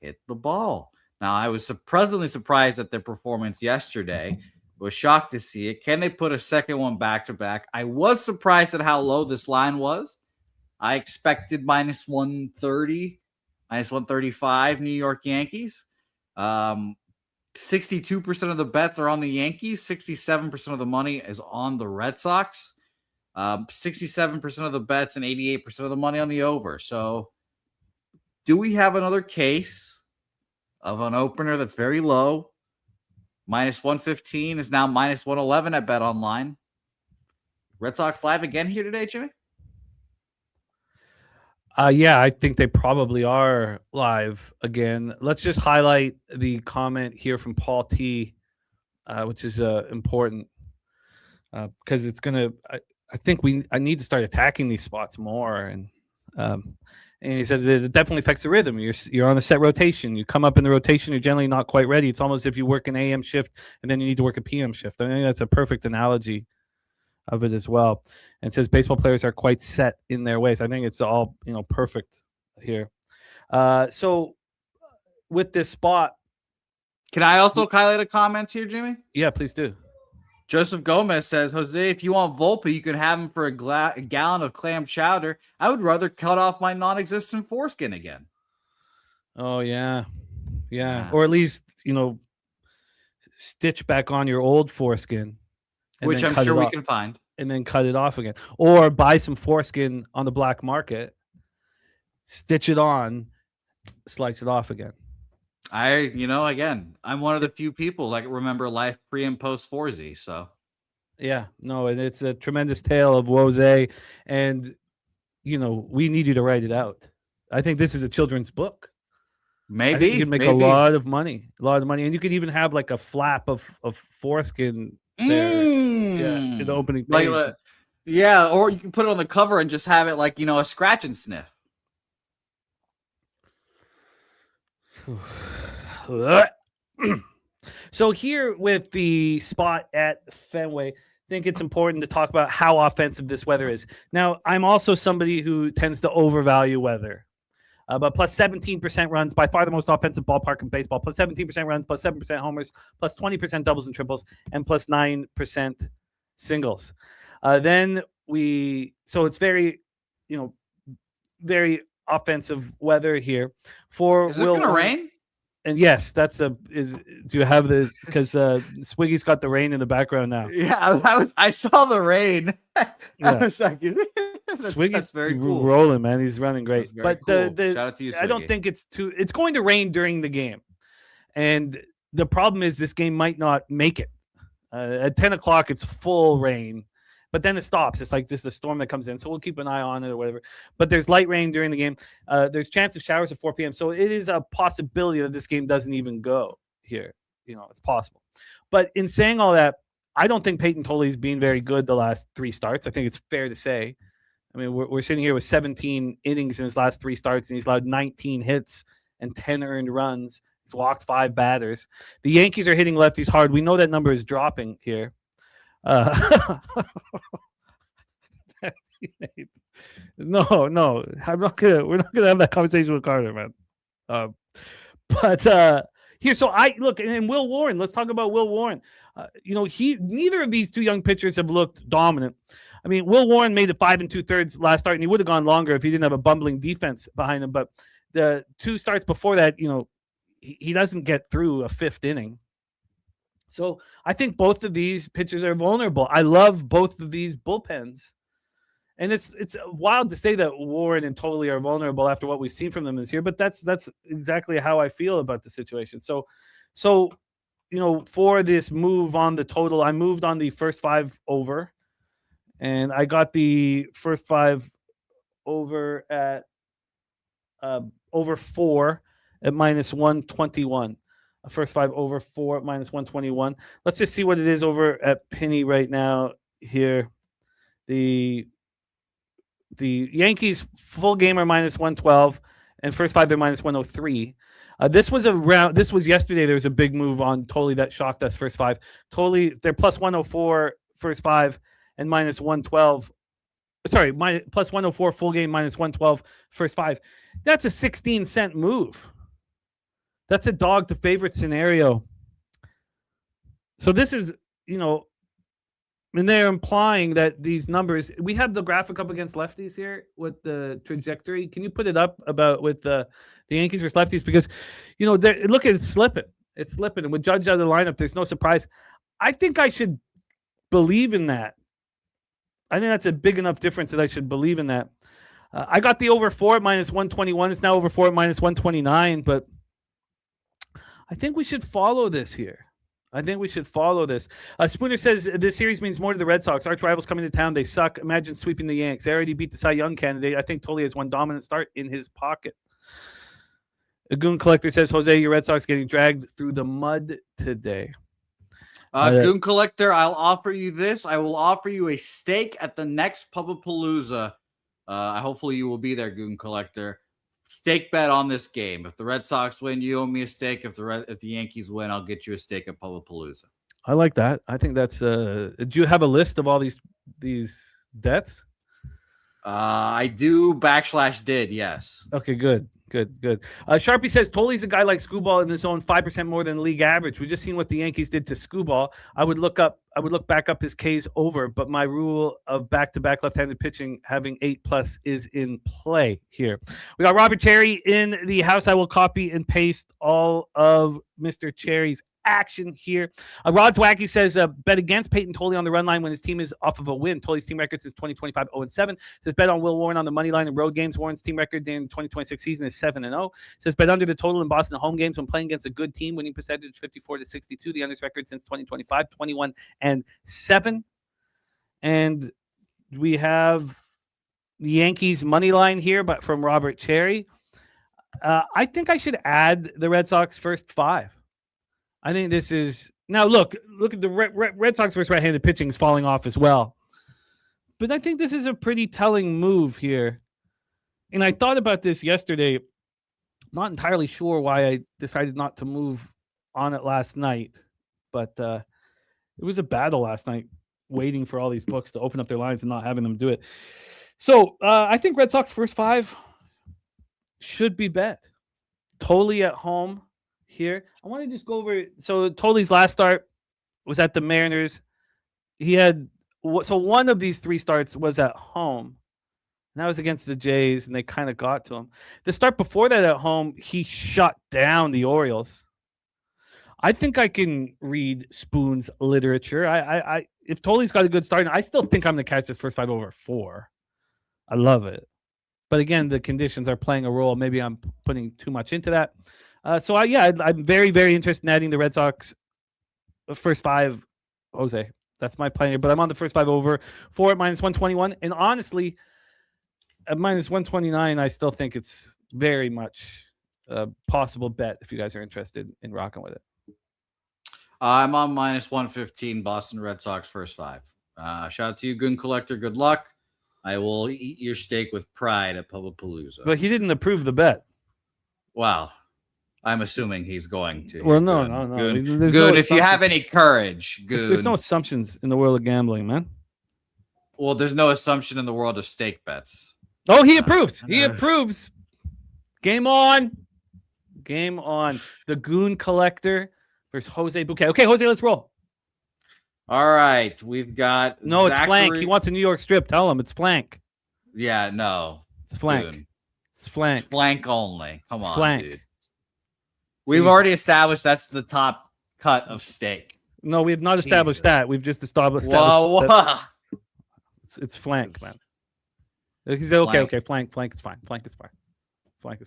hit the ball. Now, I was pleasantly surprised at their performance yesterday. Was shocked to see it. Can they put a second one back to back? I was surprised at how low this line was. I expected minus 130, minus 135 New York Yankees. 62% of the bets are on the Yankees. 67% of the money is on the Red Sox. 67% of the bets and 88% of the money on the over. So do we have another case of an opener that's very low? Minus 115 is now minus 111 at Bet Online. Red Sox live again here today, Jimmy? Yeah, I think they probably are live again. Let's just highlight the comment here from Paul T, which is important because it's gonna. I think I need to start attacking these spots more, and he says it definitely affects the rhythm. You're on a set rotation. You come up in the rotation, you're generally not quite ready. It's almost if you work an AM shift and then you need to work a PM shift. I think that's a perfect analogy of it as well. And it says baseball players are quite set in their ways. I think it's all perfect here. So with this spot, can I also highlight a comment here, Jimmy? Yeah, please do. Joseph Gomez says, Jose, if you want Volpe, you can have him for a gallon of clam chowder. I would rather cut off my non-existent foreskin again. Oh yeah. Or at least stitch back on your old foreskin. Which I'm sure we can find. And then cut it off again. Or buy some foreskin on the black market, stitch it on, slice it off again. Again, I'm one of the few people that remember life pre and post 4Z. So, yeah, no, and it's a tremendous tale of Jose. And, we need you to write it out. I think this is a children's book. Maybe you can make a lot of money. And you could even have like a flap of foreskin there, in the opening page. Or you can put it on the cover and just have it like a scratch and sniff. So here with the spot at Fenway, I think it's important to talk about how offensive this weather is. Now, I'm also somebody who tends to overvalue weather. But plus 17% runs, by far the most offensive ballpark in baseball. Plus 17% runs, plus 7% homers, plus 20% doubles and triples, and plus 9% singles. So it's very, very offensive weather here. Is it going to rain? And yes, do you have the, because Swiggy's got the rain in the background now. Yeah, I saw the rain. I was like, Swiggy's very cool. Rolling, man. He's running great. But cool. Shout out to you, Swiggy. I don't think it's going to rain during the game. And the problem is this game might not make it. At 10 o'clock, it's full rain. But then it stops. It's like just a storm that comes in. So we'll keep an eye on it or whatever. But there's light rain during the game. There's chance of showers at 4 p.m. So it is a possibility that this game doesn't even go here. It's possible. But in saying all that, I don't think Peyton Tolley's been very good the last 3 starts. I think it's fair to say. I mean, we're sitting here with 17 innings in his last 3 starts, and he's allowed 19 hits and 10 earned runs. He's walked 5 batters. The Yankees are hitting lefties hard. We know that number is dropping here. No, we're not gonna have that conversation with Carter, man. But here, so and Will Warren. Let's talk about Will Warren. Neither of these 2 young pitchers have looked dominant. I mean, Will Warren made it 5 2/3 last start, and he would have gone longer if he didn't have a bumbling defense behind him. But the 2 starts before that, he doesn't get through a 5th inning. So I think both of these pitchers are vulnerable. I love both of these bullpens. And it's wild to say that Warren and Tolley are vulnerable after what we've seen from them this year, but that's exactly how I feel about the situation. So for this move on the total, I moved on the first 5 over, and I got the first 5 over at over 4 at minus 121. First 5 over 4 minus 121. Let's just see what it is over at Penny right now here. The Yankees full game are minus 112, and first 5 they're minus 103. This was around. This was yesterday. There was a big move on Totally that shocked us. First five. Totally, they're plus 104 first five and minus 112. Sorry, plus 104 full game, minus 112 first five. That's a 16-cent move. That's a dog to favorite scenario. So this is, and they're implying that these numbers, we have the graphic up against lefties here with the trajectory. Can you put it up about with the Yankees versus lefties? Because, look at it slipping. It's slipping. And with Judge out of the lineup, there's no surprise. I think I should believe in that. I think that's a big enough difference that I should believe in that. I got the over 4 at minus 121. It's now over 4 at minus 129. But I think we should follow this here. Spooner says this series means more to the Red Sox. Arch rivals coming to town. They suck. Imagine sweeping the Yanks. They already beat the Cy Young candidate. I think Totally has one dominant start in his pocket. A Goon Collector says, Jose, your Red Sox getting dragged through the mud today. Goon Collector, I'll offer you this. I will offer you a steak at the next Pubapalooza. Hopefully you will be there, Goon Collector. Steak bet on this game. If the Red Sox win, you owe me a steak. If the Yankees win, I'll get you a steak at Pubapalooza. I like that. I think that's. Do you have a list of all these debts? I do. /did. Yes. Okay. Good. Sharpie says Tolly's a guy like Screwball in his own 5% more than league average. We just seen what the Yankees did to Screwball. I would look back up his K's over, but my rule of back-to-back left-handed pitching having 8+ is in play here. We got Robert Cherry in the house. I will copy and paste all of Mr. Cherry's action here. Rod's Wacky says bet against Peyton Tolley on the run line when his team is off of a win. Tolley's team record since 2025 0-7. Says bet on Will Warren on the money line in road games. Warren's team record in 2026 season is 7-0. Says bet under the total in Boston home games when playing against a good team. Winning percentage 54-62. The unders record since 2025 21-7. And we have the Yankees money line here, but from Robert Cherry. I think I should add the Red Sox first 5. I think this is now. Look at the Red Sox versus right-handed pitching is falling off as well, but I think this is a pretty telling move here. And I thought about this yesterday. Not entirely sure why I decided not to move on it last night, but it was a battle last night, waiting for all these books to open up their lines and not having them do it. So I think Red Sox first 5 should be bet. Totally at home. Here, I want to just go over. So Tolly's last start was at the Mariners. He had one of these 3 starts was at home. And that was against the Jays, and they kind of got to him. The start before that at home, he shut down the Orioles. I think I can read Spoon's literature. I if Tolly's got a good start, I still think I'm going to catch this first 5 over 4. I love it, but again, the conditions are playing a role. Maybe I'm putting too much into that. I'm very, very interested in adding the Red Sox first 5, Jose. That's my plan here, but I'm on the first 5 over 4 at minus 121. And honestly, at minus 129, I still think it's very much a possible bet if you guys are interested in rocking with it. I'm on minus 115, Boston Red Sox first 5. Shout out to you, Goon Collector. Good luck. I will eat your steak with pride at Pubapalooza. But he didn't approve the bet. Wow. I'm assuming he's going to. Well, no. Goon, no if you have any courage, Goon. There's no assumptions in the world of gambling, man. Well, there's no assumption in the world of steak bets. Oh, he approves. He approves. Game on. The Goon Collector versus Jose Bouquet. Okay, Jose, let's roll. All right. We've got No, Zachary. It's flank. He wants a New York strip. Tell him it's flank. Yeah, no. It's flank. Goon. It's flank. It's flank only. Come on, flank. Dude. We've already established that's the top cut of steak. No, we have not established that. We've just established that. It's flank, man. He said, okay, flank is fine. Flank is fine.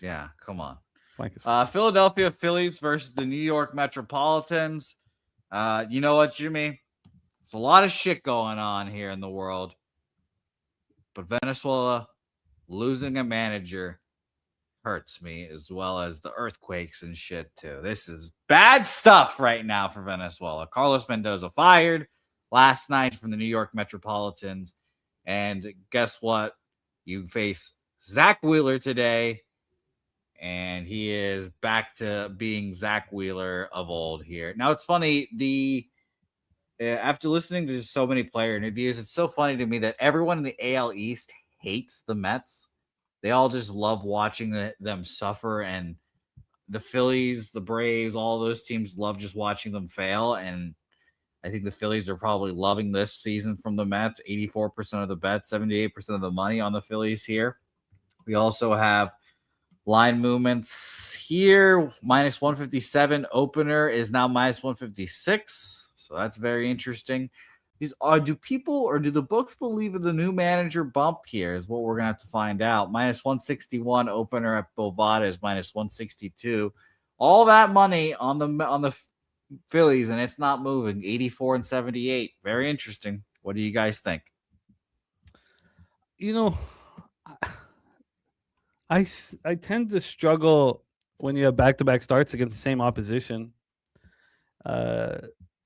Yeah, come on. Flank is fine. Philadelphia Phillies versus the New York Metropolitans. You know what, Jimmy? There's a lot of shit going on here in the world. But Venezuela losing a manager hurts me, as well as the earthquakes and shit too. This is bad stuff right now for Venezuela. Carlos Mendoza fired last night from the New York Metropolitans. And guess what? You face Zach Wheeler today. and he is back to being Zach Wheeler of old here. Now it's funny, after listening to just so many player interviews, it's so funny to me that everyone in the AL East hates the Mets. They all just love watching them suffer, and the Phillies, the Braves, all those teams love just watching them fail. And I think the Phillies are probably loving this season from the Mets. 84% of the bets, 78% of the money on the Phillies here. We also have line movements here. Minus 157 opener is now minus 156. So that's very interesting. Do people or do the books believe in the new manager bump here is what we're going to have to find out. Minus 161 opener at Bovada is minus 162. All that money on the Phillies, and it's not moving. 84 and 78. Very interesting. What do you guys think? I tend to struggle when you have back-to-back starts against the same opposition.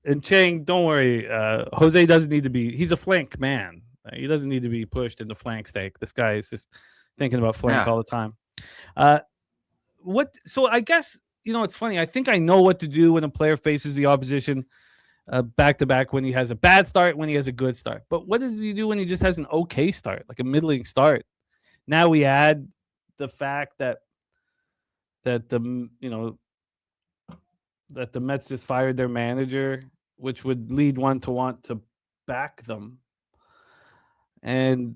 And Chang, don't worry. Jose doesn't need to be. He's a flank man. He doesn't need to be pushed into flank stake. This guy is just thinking about flank all the time. So I guess it's funny. I think I know what to do when a player faces the opposition back to back. When he has a bad start, when he has a good start. But what does he do when he just has an okay start, like a middling start? Now we add the fact that the Mets just fired their manager, which would lead one to want to back them. And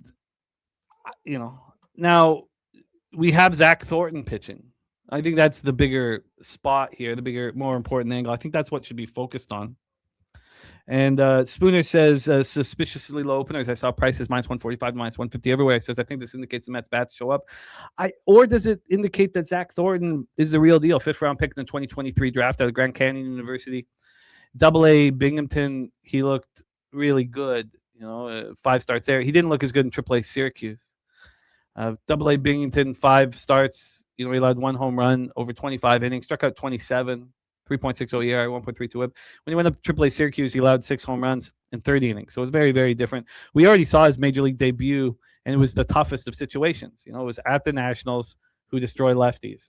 now we have Zach Thornton pitching. I think that's the bigger spot here, the bigger, more important angle. I think that's what should be focused on. And Spooner says suspiciously low openers. I saw prices minus 145, minus 150 everywhere. He says, I think this indicates the Mets bats show up. Or does it indicate that Zach Thornton is the real deal? 5th round pick in the 2023 draft out of Grand Canyon University. AA Binghamton, he looked really good. 5 starts there. He didn't look as good in AAA Syracuse. AA Binghamton, 5 starts. He allowed 1 home run over 25 innings, struck out 27. 3.60 ERA, 1.32 whip. When he went up to AAA Syracuse, he allowed 6 home runs in 30 innings. So it was very, very different. We already saw his major league debut, and it was the toughest of situations. It was at the Nationals, who destroy lefties.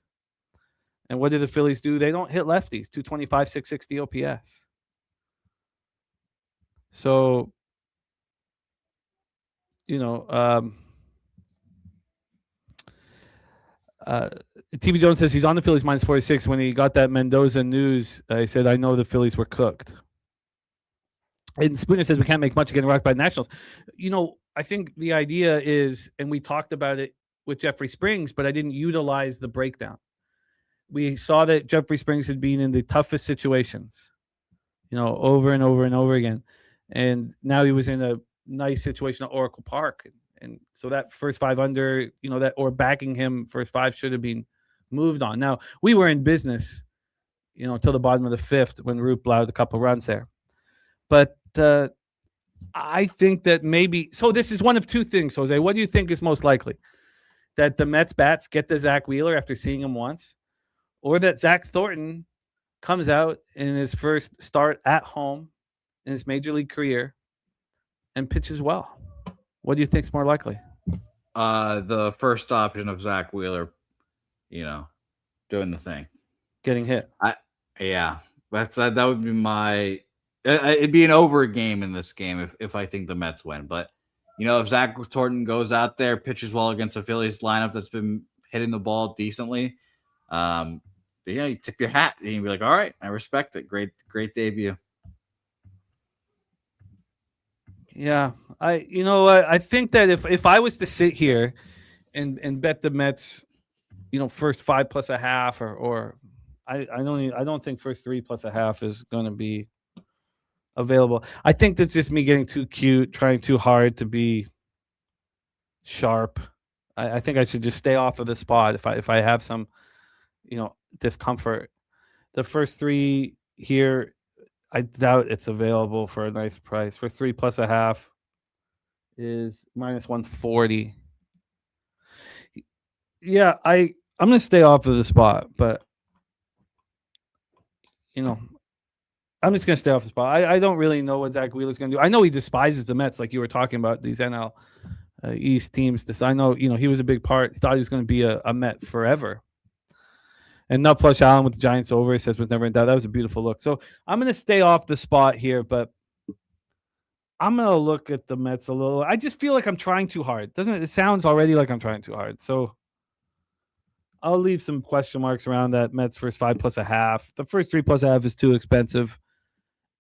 And what do the Phillies do? They don't hit lefties. 225, 660 OPS. So, TV Jones says he's on the Phillies minus 46. When he got that Mendoza news, he said, I know the Phillies were cooked. And Spooner says we can't make much of getting rocked by the Nationals. I think the idea is, and we talked about it with Jeffrey Springs, but I didn't utilize the breakdown. We saw that Jeffrey Springs had been in the toughest situations, over and over and over again. And now he was in a nice situation at Oracle Park. And so that first 5 under, or backing him first 5 should have been moved on. Now, we were in business, till the bottom of the 5th when Roop allowed a couple runs there. But I think that maybe, so this is one of 2 things, Jose. What do you think is most likely? That the Mets bats get to Zach Wheeler after seeing him once, or that Zach Thornton comes out in his first start at home in his major league career and pitches well? What do you think is more likely? The first option of Zach Wheeler, doing the thing, getting hit. That would be my. It'd be an over game in this game if I think the Mets win. But if Zach Thornton goes out there, pitches well against the Phillies lineup that's been hitting the ball decently, you tip your hat and you be like, all right, I respect it. Great debut. Yeah, I think that if I was to sit here and bet the Mets, first 5 plus a half, or I don't think first 3 plus a half is going to be available. I think that's just me getting too cute, trying too hard to be sharp. I think I should just stay off of the spot if I have some, discomfort. The first 3 here, I doubt it's available for a nice price. For 3 plus a half is minus 140. Yeah, I'm going to stay off of the spot, but I'm just going to stay off the spot. I don't really know what Zach Wheeler's going to do. I know he despises the Mets, like you were talking about, these NL East teams. I know, he was a big part. He thought he was going to be a Met forever. And Nut Flush Allen with the Giants over says was never in doubt. That was a beautiful look. So I'm going to stay off the spot here, but I'm going to look at the Mets a little. I just feel like I'm trying too hard. Doesn't it? It sounds already like I'm trying too hard. So I'll leave some question marks around that Mets first 5+1/2. The first 3+1/2 is too expensive.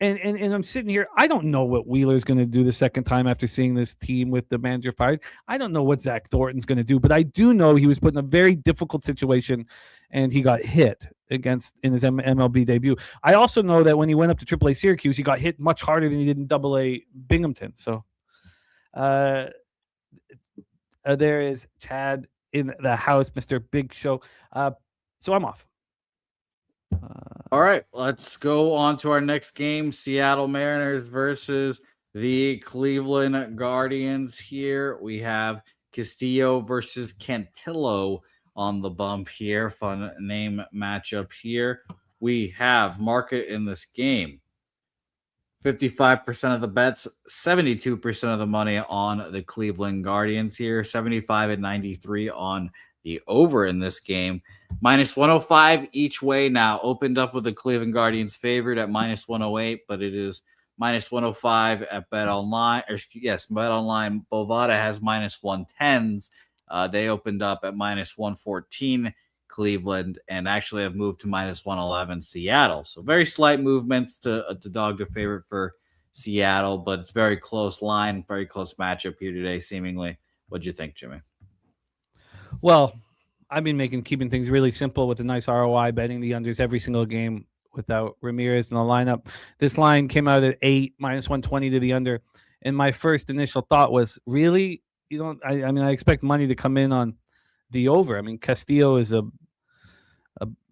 And I'm sitting here. I don't know what Wheeler's going to do the second time after seeing this team with the manager fired. I don't know what Zach Thornton's going to do, but I do know he was put in a very difficult situation, and he got hit in his MLB debut. I also know that when he went up to AAA Syracuse, he got hit much harder than he did in AA Binghamton. So there is Chad in the house, Mr. Big Show. So I'm off. All right, let's go on to our next game. Seattle Mariners versus the Cleveland Guardians. Here we have Castillo versus Cantillo on the bump here. Fun name matchup here. We have market in this game. 55% of the bets, 72% of the money on the Cleveland Guardians here, 75 and 93 on the over in this game. -105 each way now. Opened up with the Cleveland Guardians favored at -108, but it is -105 at BetOnline. BetOnline. Bovada has -110s. They opened up at -114 Cleveland and actually have moved to -111 Seattle. So very slight movements to dog the favorite for Seattle, but it's very close line, very close matchup here today, seemingly. What'd you think, Jimmy? Well, I've been keeping things really simple with a nice ROI, betting the unders every single game without Ramirez in the lineup. This line came out at 8, -120 to the under. And my first initial thought was, really? I expect money to come in on the over. I mean, Castillo is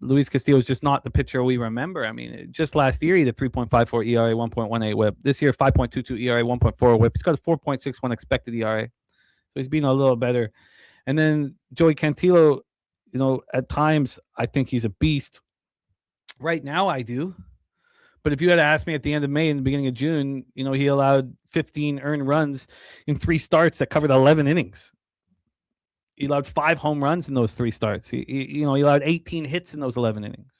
Luis Castillo is just not the pitcher we remember. I mean, just last year, he had a 3.54 ERA, 1.18 whip. This year, 5.22 ERA, 1.4 whip. He's got a 4.61 expected ERA. So he's been a little better. And then Joey Cantillo, at times, I think he's a beast. Right now, I do. But if you had to ask me at the end of May and the beginning of June, he allowed 15 earned runs in 3 starts that covered 11 innings. He allowed 5 home runs in those 3 starts. He allowed 18 hits in those 11 innings.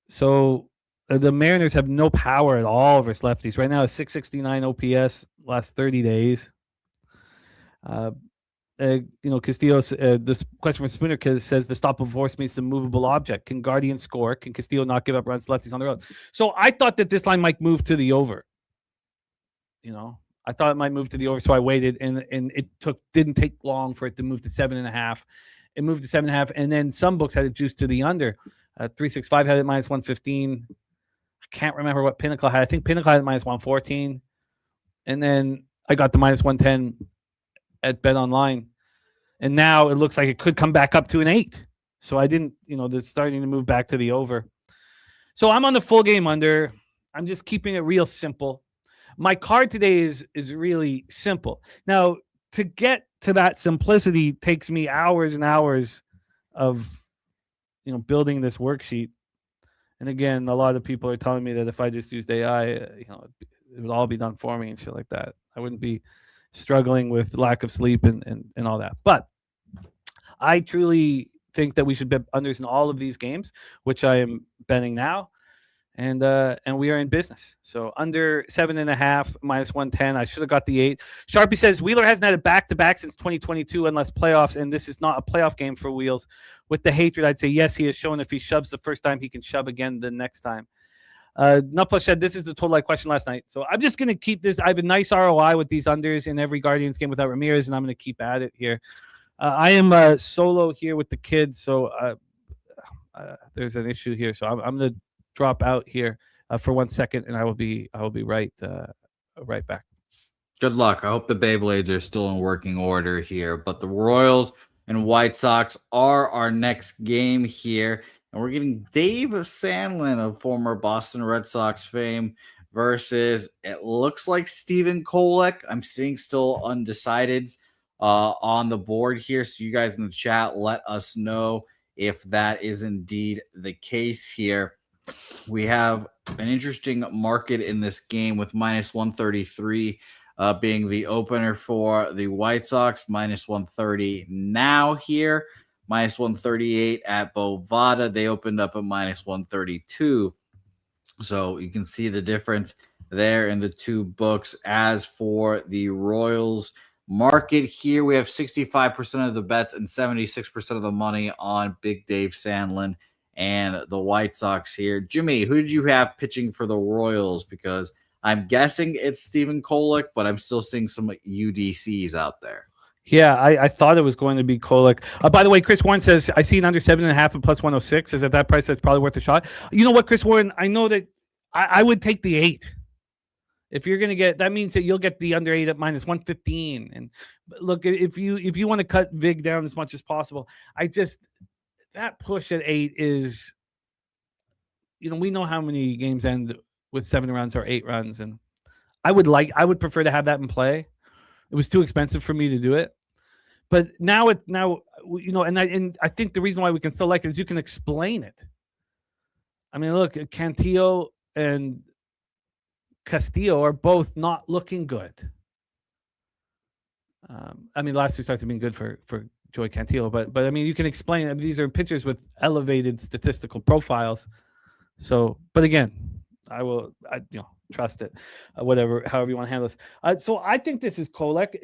So the Mariners have no power at all versus lefties. Right now, a 669 OPS last 30 days. Castillo, this question from Spooner says the stop of force means the movable object. Can Guardian score? Can Castillo not give up runs lefties on the road? So I thought that this line might move to the over. I thought it might move to the over, so I waited, and it didn't take long for it to move to 7.5. It moved to 7.5, and then some books had it juiced to the under. 365 had it -115. I can't remember what Pinnacle had. I think Pinnacle had it -114, and then I got the -110 at BetOnline, and now it looks like it could come back up to an 8. So I didn't, they're starting to move back to the over. So I'm on the full game under. I'm just keeping it real simple. My card today is really simple. Now, to get to that simplicity takes me hours and hours of, building this worksheet. And again, a lot of people are telling me that if I just used AI, it would all be done for me and shit like that. I wouldn't be struggling with lack of sleep and all that. But I truly think that we should bet unders in all of these games, which I am betting now. And we are in business. So under 7.5, -110. I should have got the 8. Sharpie says Wheeler hasn't had a back-to-back since 2022 unless playoffs, and this is not a playoff game for Wheels. With the hatred, I'd say yes, he has shown if he shoves the first time, he can shove again the next time. Nutflush said this is the total I questioned last night. So I'm just going to keep this. I have a nice ROI with these unders in every Guardians game without Ramirez, and I'm going to keep at it here. I am solo here with the kids, so there's an issue here. So I'm going to drop out here for 1 second, and I will be right back. Good luck. I hope the Beyblades are still in working order here. But the Royals and White Sox are our next game here. And we're getting Dave Sandlin of former Boston Red Sox fame versus, it looks like Stephen Kolek. I'm seeing still undecideds on the board here. So you guys in the chat, let us know if that is indeed the case here. We have an interesting market in this game with -133 being the opener for the White Sox, -130 now here. minus 138 at Bovada. They opened up at minus 132. So you can see the difference there in the two books. As for the Royals market here, we have 65% of the bets and 76% of the money on Big Dave Sandlin and the White Sox here. Jimmy, who did you have pitching for the Royals? Because I'm guessing it's Stephen Kolek, but I'm still seeing some UDCs out there. Yeah, I thought it was going to be Kolek. By the way, Chris Warren says, I see it under 7.5 and plus 106. Is at that price, that's probably worth a shot. You know what, Chris Warren? I know that I would take the 8. If you're going to get, that means that you'll get the under 8 at minus 115. And look, if you want to cut VIG down as much as possible, that push at 8 is, we know how many games end with 7 runs or 8 runs. And I would prefer to have that in play. It was too expensive for me to do it. But now, and I think the reason why we can still like it is you can explain it. I mean, look, Cantillo and Castillo are both not looking good. I mean, last 2 starts have been good for Joey Cantillo, but I mean, you can explain it. These are pitchers with elevated statistical profiles. So, but again, I trust it, however you want to handle this. So I think this is Kolek.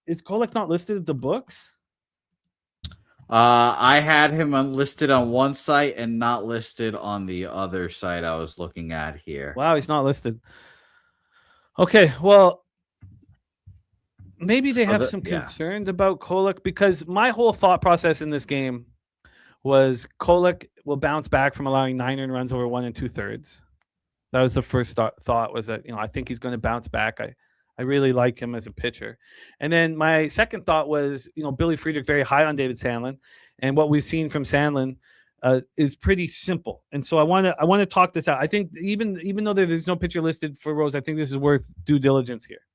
Is Kolek not listed at the books? I had him listed on one site and not listed on the other site I was looking at here. Wow, he's not listed. Okay, well, maybe they have some concerns about Kolek, because my whole thought process in this game was Kolek will bounce back from allowing 9 earned runs over 1 2/3. That was the first thought, was that, I think he's going to bounce back. I really like him as a pitcher. And then my second thought was, Billy Friedrich very high on David Sandlin, and what we've seen from Sandlin is pretty simple. And so I want to talk this out. I think even though there's no pitcher listed for Rose, I think this is worth due diligence here.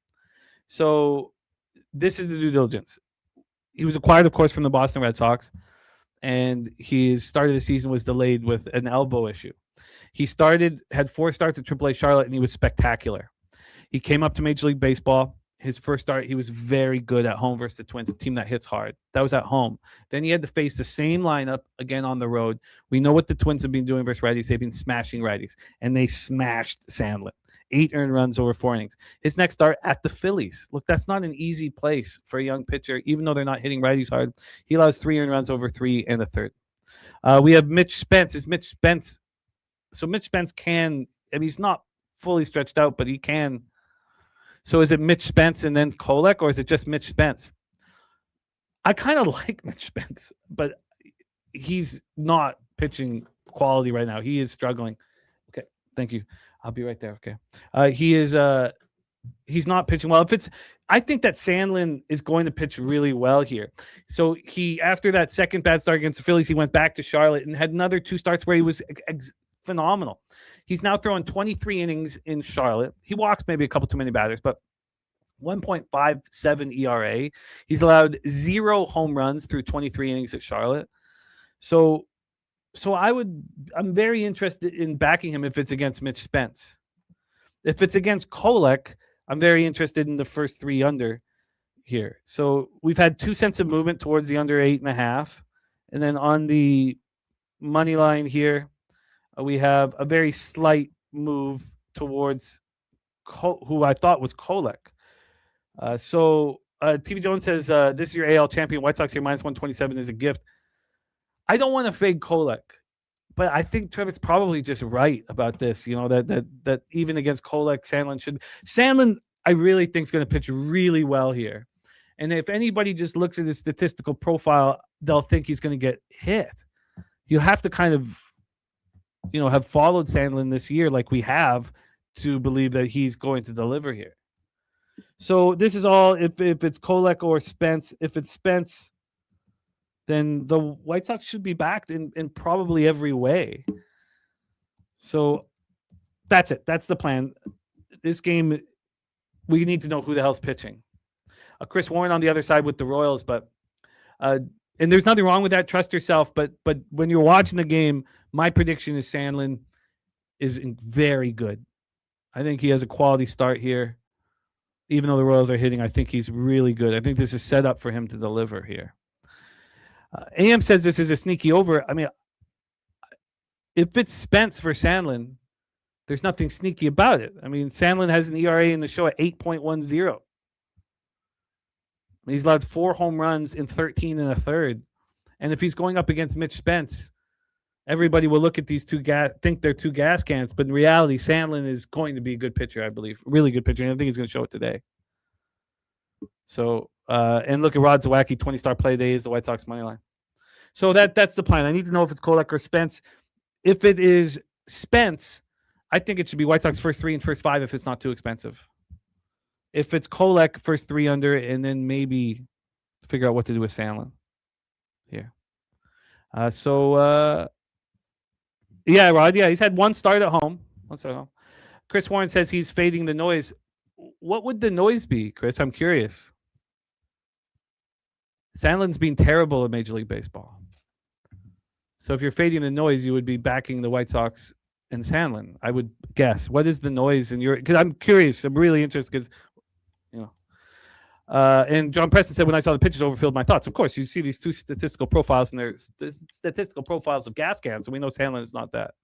So this is the due diligence. He was acquired, of course, from the Boston Red Sox, and his start of the season was delayed with an elbow issue. He had 4 starts at AAA Charlotte, and he was spectacular. He came up to Major League Baseball. His first start, he was very good at home versus the Twins, a team that hits hard. That was at home. Then he had to face the same lineup again on the road. We know what the Twins have been doing versus righties. They've been smashing righties, and they smashed Sandlin. 8 earned runs over 4 innings. His next start at the Phillies. Look, that's not an easy place for a young pitcher, even though they're not hitting righties hard. He allows 3 earned runs over 3 1/3. We have Mitch Spence. So Mitch Spence can, he's not fully stretched out, but he can. So is it Mitch Spence and then Kolek, or is it just Mitch Spence? I kind of like Mitch Spence, but he's not pitching quality right now. He is struggling. Okay, thank you. I'll be right there. Okay. He's not pitching well. I think that Sandlin is going to pitch really well here. So after that second bad start against the Phillies, he went back to Charlotte and had another 2 starts where he was phenomenal. He's now throwing 23 innings in Charlotte. He walks maybe a couple too many batters, but 1.57 ERA. He's allowed 0 home runs through 23 innings at Charlotte. So I'm very interested in backing him if it's against Mitch Spence. If it's against Kolek, I'm very interested in the first 3 under here. So we've had 2 cents of movement towards the under 8.5. And then on the money line here, we have a very slight move towards who I thought was Kolek. TV Jones says, this is your AL champion. White Sox here, minus 127 is a gift. I don't want to fade Kolek, but I think Trevor's probably just right about this. That even against Kolek, Sandlin, I really think is going to pitch really well here. And if anybody just looks at his statistical profile, they'll think he's going to get hit. You have to kind of, have followed Sandlin this year like we have to believe that he's going to deliver here. So this is all if it's Kolek or Spence. If it's Spence, then the White Sox should be backed in probably every way. So that's it. That's the plan. This game, we need to know who the hell's pitching. Chris Warren on the other side with the Royals, but and there's nothing wrong with that. Trust yourself. But when you're watching the game, my prediction is Sandlin is very good. I think he has a quality start here. Even though the Royals are hitting, I think he's really good. I think this is set up for him to deliver here. AM says this is a sneaky over. I mean, if it's Spence for Sandlin, there's nothing sneaky about it. I mean, Sandlin has an ERA in the show at 8.10. He's allowed 4 home runs in 13 and a third. And if he's going up against Mitch Spence, everybody will look at these think they're 2 gas cans. But in reality, Sandlin is going to be a good pitcher, I believe. Really good pitcher. And I think he's going to show it today. So, and look at Rod Zawacki, 20-star play day is the White Sox money line. So that's the plan. I need to know if it's Kolek or Spence. If it is Spence, I think it should be White Sox first 3 and first 5 if it's not too expensive. If it's Kolek, first 3 under, and then maybe figure out what to do with Sandlin here. Yeah, Rod, yeah, he's had 1 start at home. Chris Warren says he's fading the noise. What would the noise be, Chris? I'm curious. Sandlin's been terrible at Major League Baseball. So if you're fading the noise, you would be backing the White Sox and Sandlin, I would guess. What is the noise in your? Because I'm curious. I'm really interested because, and John Preston said when I saw the pitches overfilled my thoughts. Of course, you see these 2 statistical profiles, and they're statistical profiles of gas cans, and we know Sandlin is not that.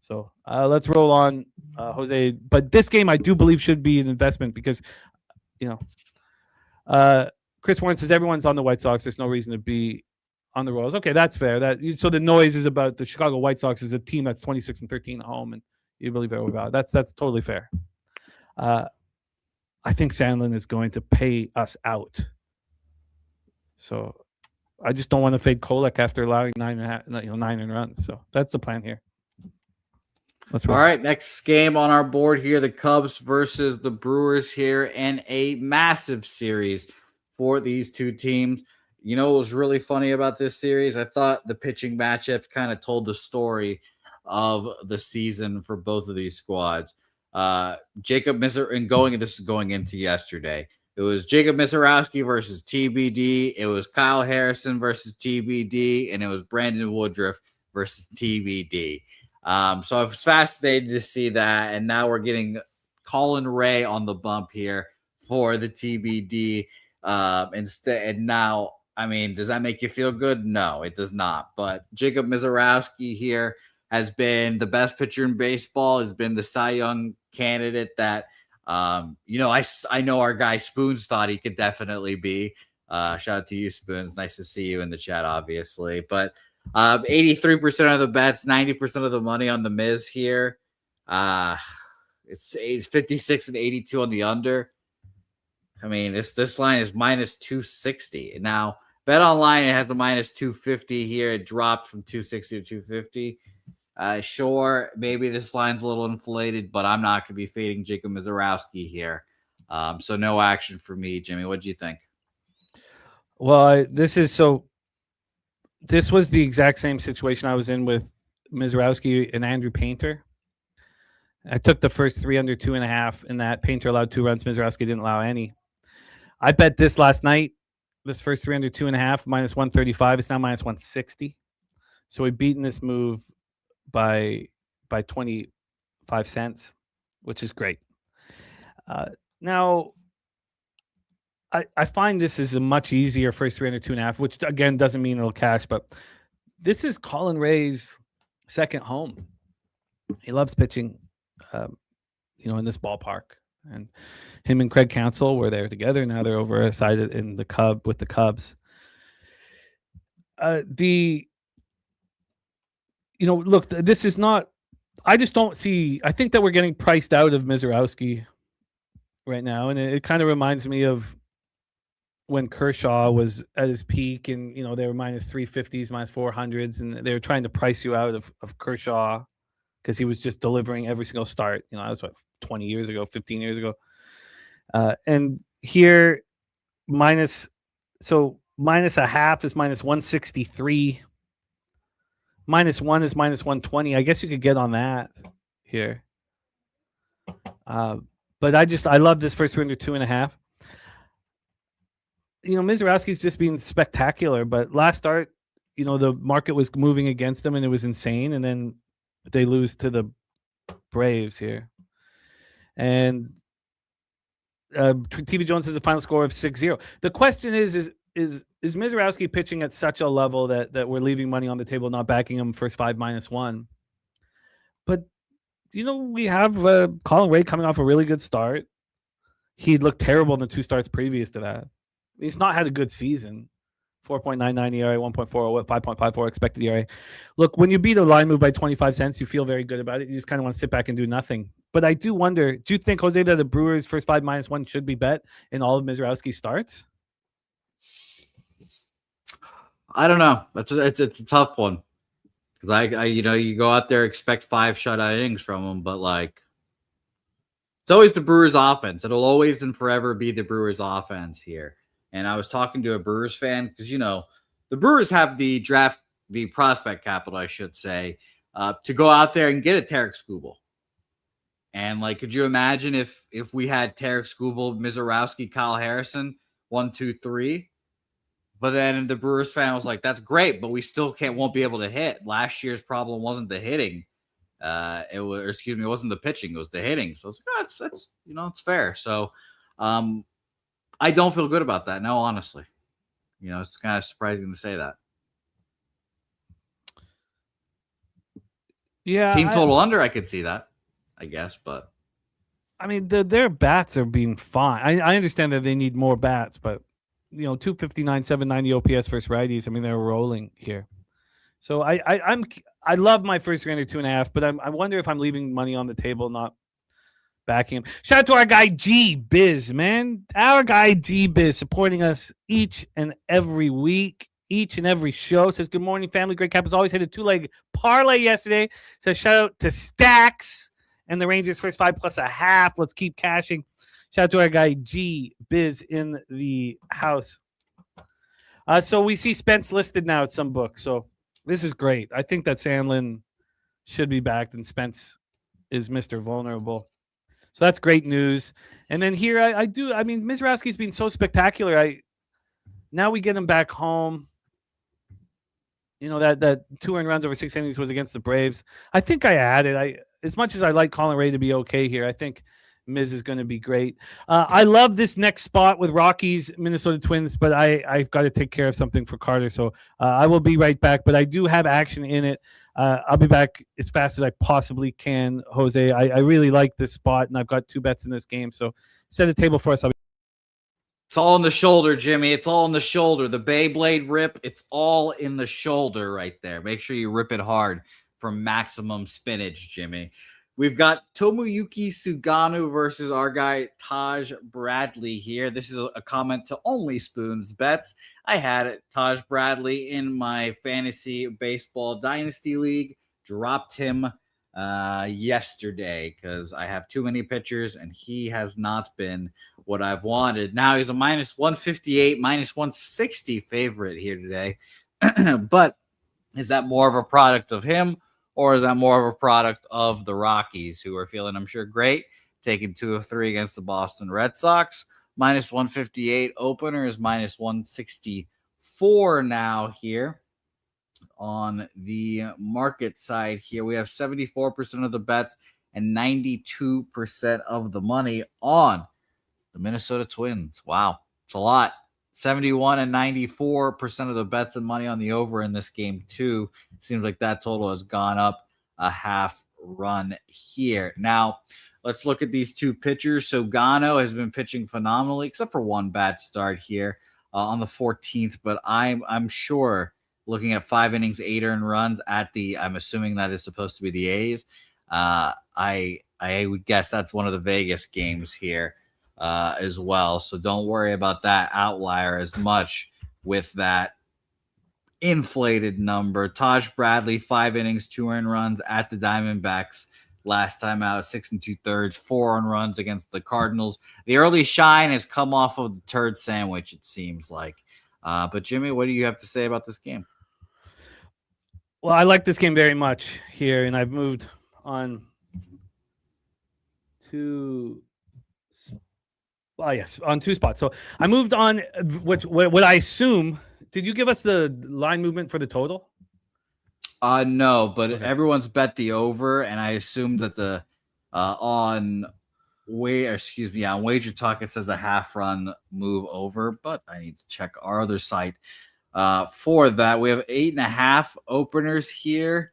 So let's roll on, Jose. But this game, I do believe, should be an investment because, Chris Warren says everyone's on the White Sox. There's no reason to be on the Royals. Okay, that's fair. So the noise is about the Chicago White Sox is a team that's 26 and 13 at home, and you believe they're overvalued. That's totally fair. I think Sandlin is going to pay us out. So I just don't want to fade Kolek after allowing 9 runs. So that's the plan here. All right, next game on our board here, the Cubs versus the Brewers here in a massive series for these 2 teams. You know what was really funny about this series? I thought the pitching matchups kind of told the story of the season for both of these squads. Jacob Mizorowski, this is going into yesterday. It was Jacob Mizorowski versus TBD. It was Kyle Harrison versus TBD, and it was Brandon Woodruff versus TBD. So I was fascinated to see that, and now we're getting Colin Ray on the bump here for the TBD instead. And now, I mean, does that make you feel good? No, it does not. But Jacob Mizorowski here has been the best pitcher in baseball, has been the Cy Young candidate that, I know our guy Spoons thought he could definitely be. Shout out to you, Spoons. Nice to see you in the chat, obviously. But 83% of the bets, 90% of the money on the Miz here. It's 56 and 82 on the under. I mean, this line is minus 260. Now, Bet Online, it has a minus 250 here. It dropped from 260 to 250. Sure, maybe this line's a little inflated, but I'm not going to be fading Jacob Mizorowski here. So no action for me, Jimmy. What do you think? Well, this was the exact same situation I was in with Mizorowski and Andrew Painter. I took the first 3 under 2.5, and that Painter allowed 2 runs. Mizorowski didn't allow any. I bet this last night, this first 3 under 2.5, minus 135. It's now minus 160. So we've beaten this move by 25 cents, which is great. Now, I find this is a much easier first 3 under 2.5, which again doesn't mean it'll cash, but this is Colin Ray's second home. He loves pitching, in this ballpark, and him and Craig Counsell were there together. Now they're over side in the with the Cubs. Look, this is not. I just don't see. I think that we're getting priced out of Mizorowski right now, and it kind of reminds me of when Kershaw was at his peak, and they were minus 350s, minus 400s, and they were trying to price you out of Kershaw because he was just delivering every single start. That was 20 years ago, 15 years ago. And here, minus a half is minus 163. Minus 1 is minus 120. I guess you could get on that here. But I love this first 3 under 2.5. Mizorowski's just been spectacular, but last start, the market was moving against him and it was insane. And then they lose to the Braves here. And TV Jones has a final score of 6-0. The question is is Mizorowski pitching at such a level that we're leaving money on the table, not backing him first 5 -1. But we have Colin Ray coming off a really good start. He looked terrible in the 2 starts previous to that. He's not had a good season. 4.99 ERA, 1.40 whip, 5.54 expected ERA. Look, when you beat a line move by 25 cents, you feel very good about it. You just kind of want to sit back and do nothing. But I do wonder, do you think, Jose, that the Brewers' first 5 -1 should be bet in all of Mizorowski's starts? I don't know. It's a tough one. Like, you go out there, expect 5 shutout innings from him, but like, it's always the Brewers offense. It'll always and forever be the Brewers offense here. And I was talking to a Brewers fan because, the Brewers have the prospect capital, I should say, to go out there and get a Tarek Skubal. And like, could you imagine if we had Tarek Skubal, Mizorowski, Kyle Harrison, 1, 2, 3? But then the Brewers fan was like, that's great, but we still won't be able to hit. Last year's problem wasn't the hitting. It wasn't the pitching, it was the hitting. So it's like, that's it's fair. So I don't feel good about that. No, honestly. It's kind of surprising to say that. Yeah. Team total under, I could see that, I guess, but I mean, their bats are being fine. I understand that they need more bats, but 259, 790 OPS versus righties. I mean, they're rolling here. So I love my first round 2.5, but I wonder if I'm leaving money on the table, not backing him. Shout out to our guy G Biz, man. Our guy G Biz supporting us each and every week, each and every show. Says, good morning, family. Great Cap has always hit a 2-leg parlay yesterday. Says, shout out to Stacks and the Rangers first 5 +1/2. Let's keep cashing. Shout out to our guy G Biz in the house. So we see Spence listed now at some books. So this is great. I think that Sandlin should be backed and Spence is Mr. Vulnerable. So that's great news. And then here I mean, Mizorowski's been so spectacular. Now we get him back home. That 2 earned runs over 6 innings was against the Braves. I think I added. As much as I like Colin Ray to be okay here, I think Miz is going to be great. I love this next spot with Rockies, Minnesota Twins, but I've got to take care of something for Carter. So I will be right back, but I do have action in it. I'll be back as fast as I possibly can, Jose. I really like this spot, and I've got 2 bets in this game. So set a table for us. It's all in the shoulder, Jimmy. It's all in the shoulder. The Beyblade rip, it's all in the shoulder right there. Make sure you rip it hard for maximum spinach, Jimmy. We've got Tomoyuki Sugano versus our guy Taj Bradley here. This is a comment to Only Spoons Bets. I had Taj Bradley in my fantasy baseball dynasty league. Dropped him yesterday because I have too many pitchers and he has not been what I've wanted. Now he's a -158, -160 favorite here today. But is that more of a product of him? Or is that more of a product of the Rockies, who are feeling, I'm sure, great, taking 2 of 3 against the Boston Red Sox? -158 opener is -164 now here. On the market side here, we have 74% of the bets and 92% of the money on the Minnesota Twins. Wow, it's a lot. 71 and 94% of the bets and money on the over in this game, too. Seems like that total has gone up a half run here. Now, let's look at these 2 pitchers. So Gano has been pitching phenomenally, except for 1 bad start here on the 14th. But I'm sure looking at 5 innings, 8 earned runs I'm assuming that is supposed to be the A's. I would guess that's one of the Vegas games here. As well. So don't worry about that outlier as much with that inflated number. Taj Bradley, 5 innings, 2 earned runs at the Diamondbacks last time out, 6 2/3, 4 earned runs against the Cardinals. The early shine has come off of the turd sandwich, it seems like. But Jimmy, what do you have to say about this game? Well, I like this game very much here, and I've moved on to... yes, on 2 spots. So I moved on, what I assume. Did you give us the line movement for the total? No, but everyone's bet the over, and I assume that the on on Wager Talk, it says a half run move over, but I need to check our other site for that. We have 8.5 openers here.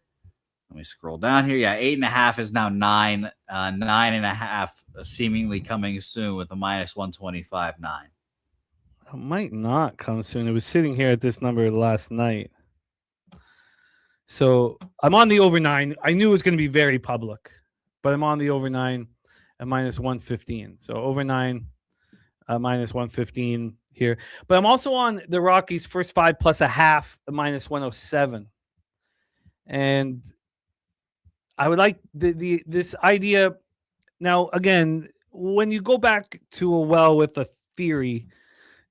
Let me scroll down here. Yeah, 8.5 is now 9. 9.5 seemingly coming soon with a minus 125.9. It might not come soon. It was sitting here at this number last night. So I'm on the over 9. I knew it was going to be very public, but I'm on the over 9 at minus 115. So over 9, minus 115 here. But I'm also on the Rockies first 5 plus a half at minus 107. And I would like this idea. Now, again, when you go back to a well with a theory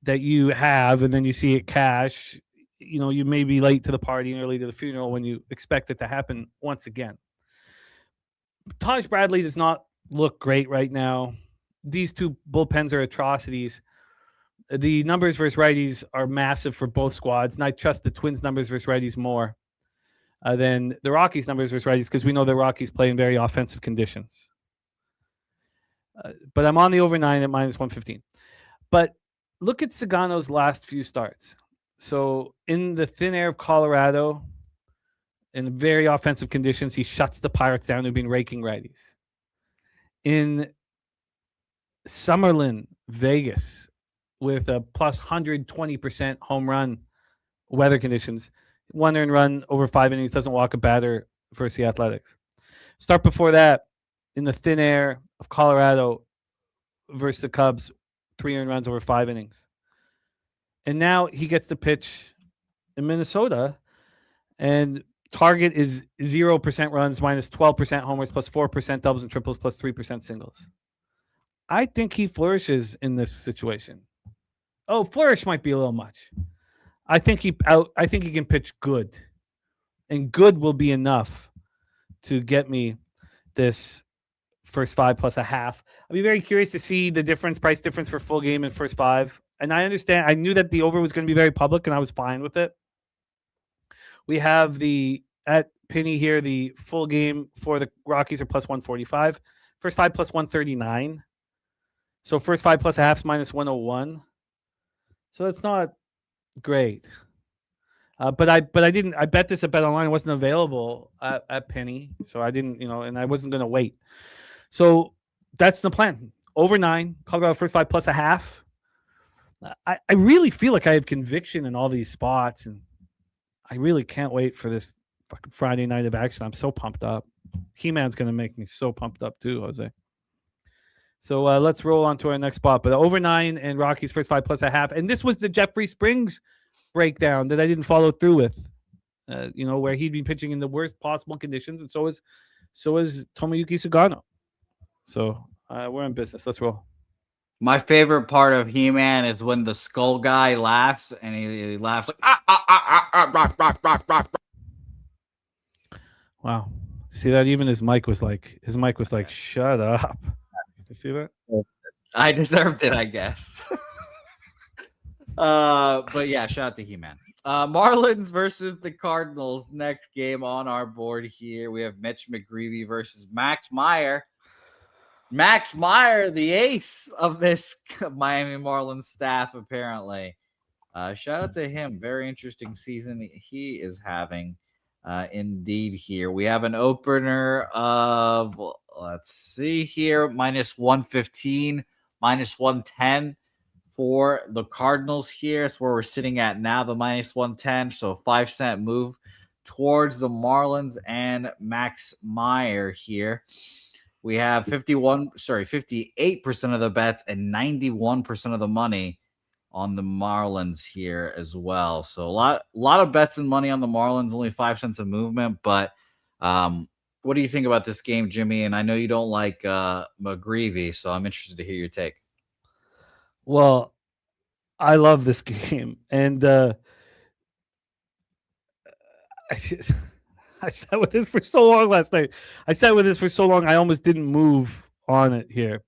that you have and then you see it cash, you may be late to the party and early to the funeral when you expect it to happen once again. Taj Bradley does not look great right now. These two bullpens are atrocities. The numbers versus righties are massive for both squads, and I trust the Twins numbers versus righties more than the Rockies numbers versus righties because we know the Rockies play in very offensive conditions. But I'm on the over 9 at minus 115. But look at Sagano's last few starts. So in the thin air of Colorado, in very offensive conditions, he shuts the Pirates down who've been raking righties. In Summerlin, Vegas, with a plus 120% home run weather conditions, 1 earned run over 5 innings, doesn't walk a batter versus the Athletics. Start before that, in the thin air of Colorado versus the Cubs, 3 earned runs over 5 innings. And now he gets to pitch in Minnesota, and target is 0% runs, minus 12% homers, plus 4% doubles and triples, plus 3% singles. I think he flourishes in this situation. Oh, flourish might be a little much. I think he can pitch good, and good will be enough to get me this first 5 plus a half. I'll be very curious to see the price difference for full game and first 5. And I understand. I knew that the over was going to be very public, and I was fine with it. We have at Penny here, the full game for the Rockies are plus 145. First 5 plus 139. So first 5 plus a half is minus 101. So it's not great. But I bet this at Bet Online. It wasn't available at Penny. So I didn't, and I wasn't going to wait. So that's the plan. Over 9, Colorado first 5 plus a half. I really feel like I have conviction in all these spots, and I really can't wait for this fucking Friday night of action. I'm so pumped up. He-Man's going to make me so pumped up too, Jose. So let's roll on to our next spot. But over 9 and Rockies first 5 plus a half. And this was the Jeffrey Springs breakdown that I didn't follow through with, where he'd been pitching in the worst possible conditions. And so is Tomoyuki Sugano. So we're in business. Let's roll. My favorite part of He-Man is when the skull guy laughs, and he laughs like rock. Wow. See that? Even his mic was like, shut up. You see that? I deserved it, I guess. But yeah, shout out to He-Man. Marlins versus the Cardinals. Next game on our board here. We have Mitch McGreevy versus Max Meyer. Max Meyer, the ace of this Miami Marlins staff, apparently. Shout out to him. Very interesting season he is having. Indeed here. We have an opener of, let's see here, minus 115, minus 110 for the Cardinals here. That's where we're sitting at now, the minus 110. So a 5-cent move towards the Marlins and Max Meyer here. We have 58% of the bets and 91% of the money on the Marlins here as well. So a lot of bets and money on the Marlins, only 5 cents of movement. But what do you think about this game, Jimmy? And I know you don't like McGreevy, so I'm interested to hear your take. Well, I love this game, and I sat with this for so long last night. I almost didn't move on it here,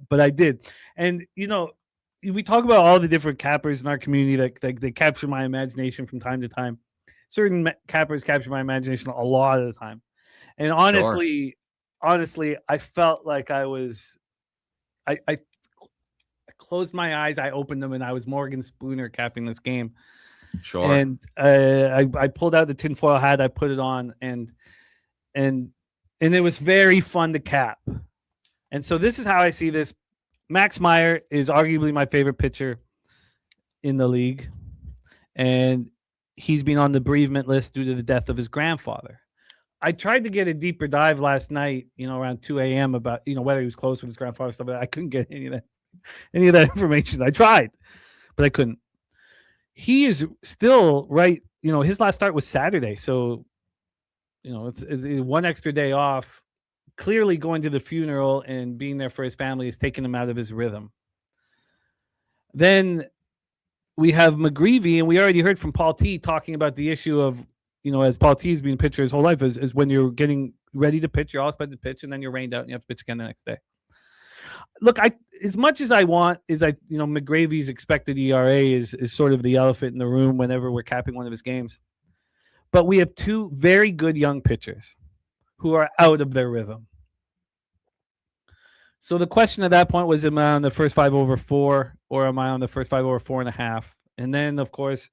but I did. And we talk about all the different cappers in our community that they capture my imagination from time to time. Certain cappers capture my imagination a lot of the time. And honestly, I felt like I was I closed my eyes, I opened them, and I was Morgan Spooner capping this game. Sure. And I pulled out the tinfoil hat, I put it on, and it was very fun to cap. And so this is how I see this. Max Meyer is arguably my favorite pitcher in the league, and he's been on the bereavement list due to the death of his grandfather. I tried to get a deeper dive last night, around 2 a.m. about, whether he was close with his grandfather, stuff like that. I couldn't get any of that information. I tried, but I couldn't. He is still right. His last start was Saturday, so it's one extra day off. Clearly, going to the funeral and being there for his family is taking him out of his rhythm. Then we have McGreevy, and we already heard from Paul T talking about the issue of, as Paul T's been a pitcher his whole life, is when you're getting ready to pitch, you're all expected to pitch, and then you're rained out and you have to pitch again the next day. Look, as much as I want McGravy's expected ERA is sort of the elephant in the room whenever we're capping one of his games. But we have two very good young pitchers who are out of their rhythm. So the question at that point was, am I on the first 5 over 4, or am I on the first 5 over 4.5? And then, of course,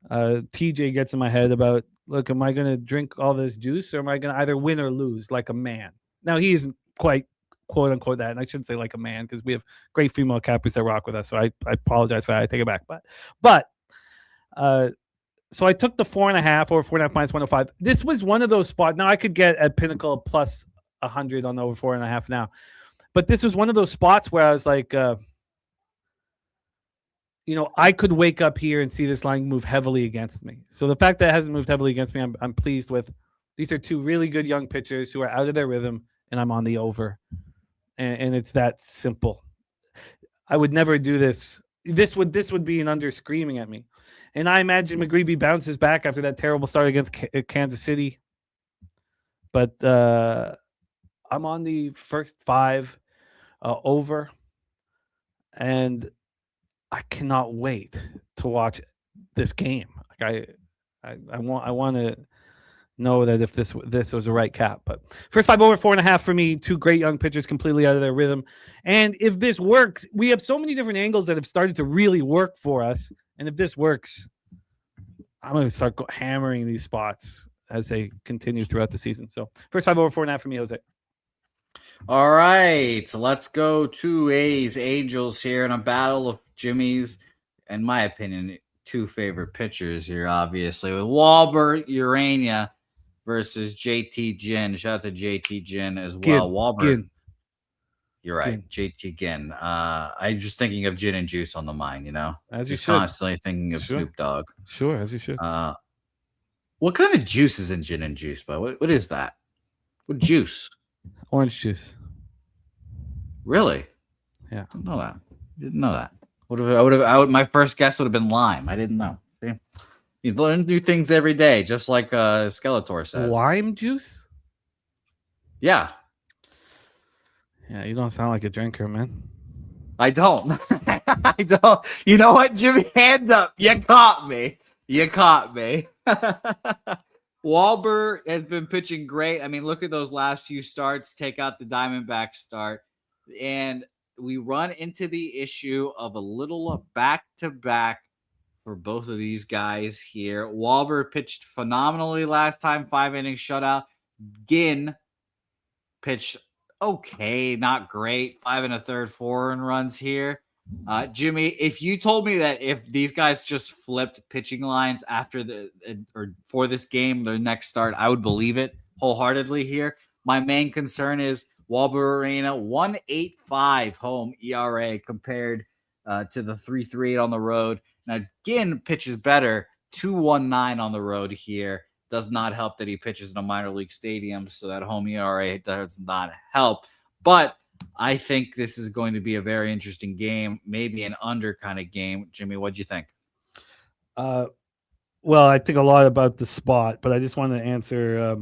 TJ gets in my head about, look, am I going to drink all this juice, or am I going to either win or lose like a man? Now, he isn't quite quote unquote that, and I shouldn't say like a man, because we have great female cappers that rock with us. So I apologize for that. I take it back. But so I took the 4.5 or 4.5 minus 105. This was one of those spots. Now I could get at Pinnacle plus 100 on the over 4.5 now, but this was one of those spots where I was like, I could wake up here and see this line move heavily against me. So the fact that it hasn't moved heavily against me, I'm pleased with. These are two really good young pitchers who are out of their rhythm, and I'm on the over. And it's that simple. I would never do this. This would be an under screaming at me. And I imagine McGreevy bounces back after that terrible start against Kansas City. But I'm on the first 5 over. And I cannot wait to watch this game. Like I want to know that if this was the right cap. But first 5 over 4.5 for me. Two great young pitchers completely out of their rhythm. And if this works, we have so many different angles that have started to really work for us. And if this works, I'm going to start hammering these spots as they continue throughout the season. So first 5 over 4.5 for me, Jose. All right, so let's go to A's Angels here in a battle of Jimmy's, in my opinion, two favorite pitchers here, obviously, with Walbert Urania versus JT Ginn. Shout out to JT Ginn as well. Walbert, Ginn. You're right, Ginn. JT Ginn. I'm just thinking of gin and juice on the mind, as just you constantly thinking of Snoop Dogg. Sure, as you should. What kind of juice is in gin and juice, but what is that? What juice? Orange juice. Really? Yeah. I didn't know that. Didn't know that. My first guess would have been lime. I didn't know. See? You learn new things every day, just like Skeletor says. Lime juice? Yeah. Yeah, you don't sound like a drinker, man. I don't. I don't. You know what, Jimmy? Hand up. You caught me. Walbert has been pitching great. I mean, look at those last few starts. Take out the Diamondback start. And we run into the issue of a little back-to-back for both of these guys here. Walbert pitched phenomenally last time, 5-inning shutout. Ginn pitched okay, not great. 5 1/3, 4 runs here. Jimmy, if you told me that if these guys just flipped pitching lines after for this game, their next start, I would believe it wholeheartedly here. My main concern is Walbert Arena 1.85 home ERA compared to the 3.38 on the road. Now, Ginn pitches better, 2.19 on the road here. Does not help that he pitches in a minor league stadium, so that home ERA does not help. But I think this is going to be a very interesting game, maybe an under kind of game. Jimmy, what'd you think? Well, I think a lot about the spot, but I just want to answer.